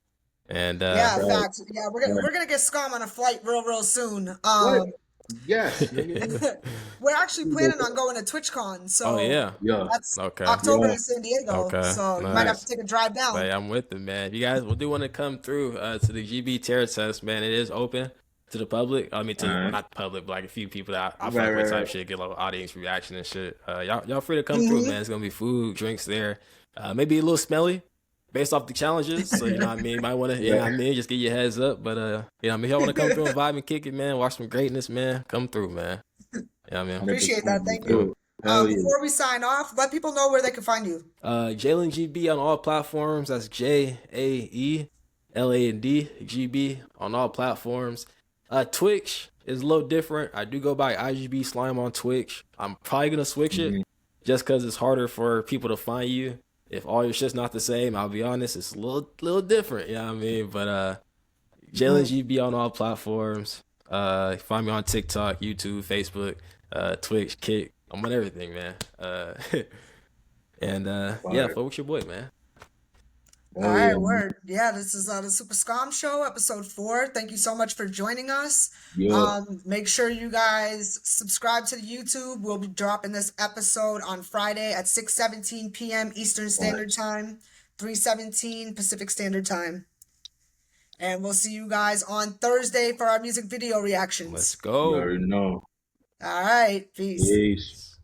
And Yeah, Right. facts. Yeah, we're gonna get Skom on a flight real soon. What? Yes. nigga. We're actually planning on going to TwitchCon. So oh yeah, Yeah. that's okay. October Yeah. in San Diego. Okay, So you might have nice. to take a drive down. But I'm with it, man. If you guys do want to come through to the GB terror test, man, it is open to the public. I mean, well, not the public, but like a few people that I fuck with type shit, get a little audience reaction and shit. Y'all free to come through, man. It's gonna be food, drinks there. Maybe a little smelly based off the challenges. So you know what I mean. You might want to, you know what I mean, just get your heads up. But you know what I mean, if y'all want to come through and vibe and kick it, man, watch some greatness, man. Come through, man. You know what I mean? Appreciate that. Thank you. Hell yeah. Before we sign off, let people know where they can find you. Jalen GB on all platforms. That's JAELAND GB on all platforms. Twitch is a little different. I do go by IGB Slime on Twitch. I'm probably gonna switch it just because it's harder for people to find you. If all your shit's not the same, I'll be honest, it's a little different. You know what I mean? But Jalen GB on all platforms. Find me on TikTok, YouTube, Facebook, Twitch, Kick. I'm on everything, man. And yeah, fuck with your boy, man. All right, word. Yeah, this is the Supah Skom Show, episode 4. Thank you so much for joining us. Yeah. Make sure you guys subscribe to the YouTube. We'll be dropping this episode on Friday at 6:17 p.m. Eastern Standard Time, 3:17 Pacific Standard Time. And we'll see you guys on Thursday for our music video reactions. Let's You go. already know. All right, peace. Peace.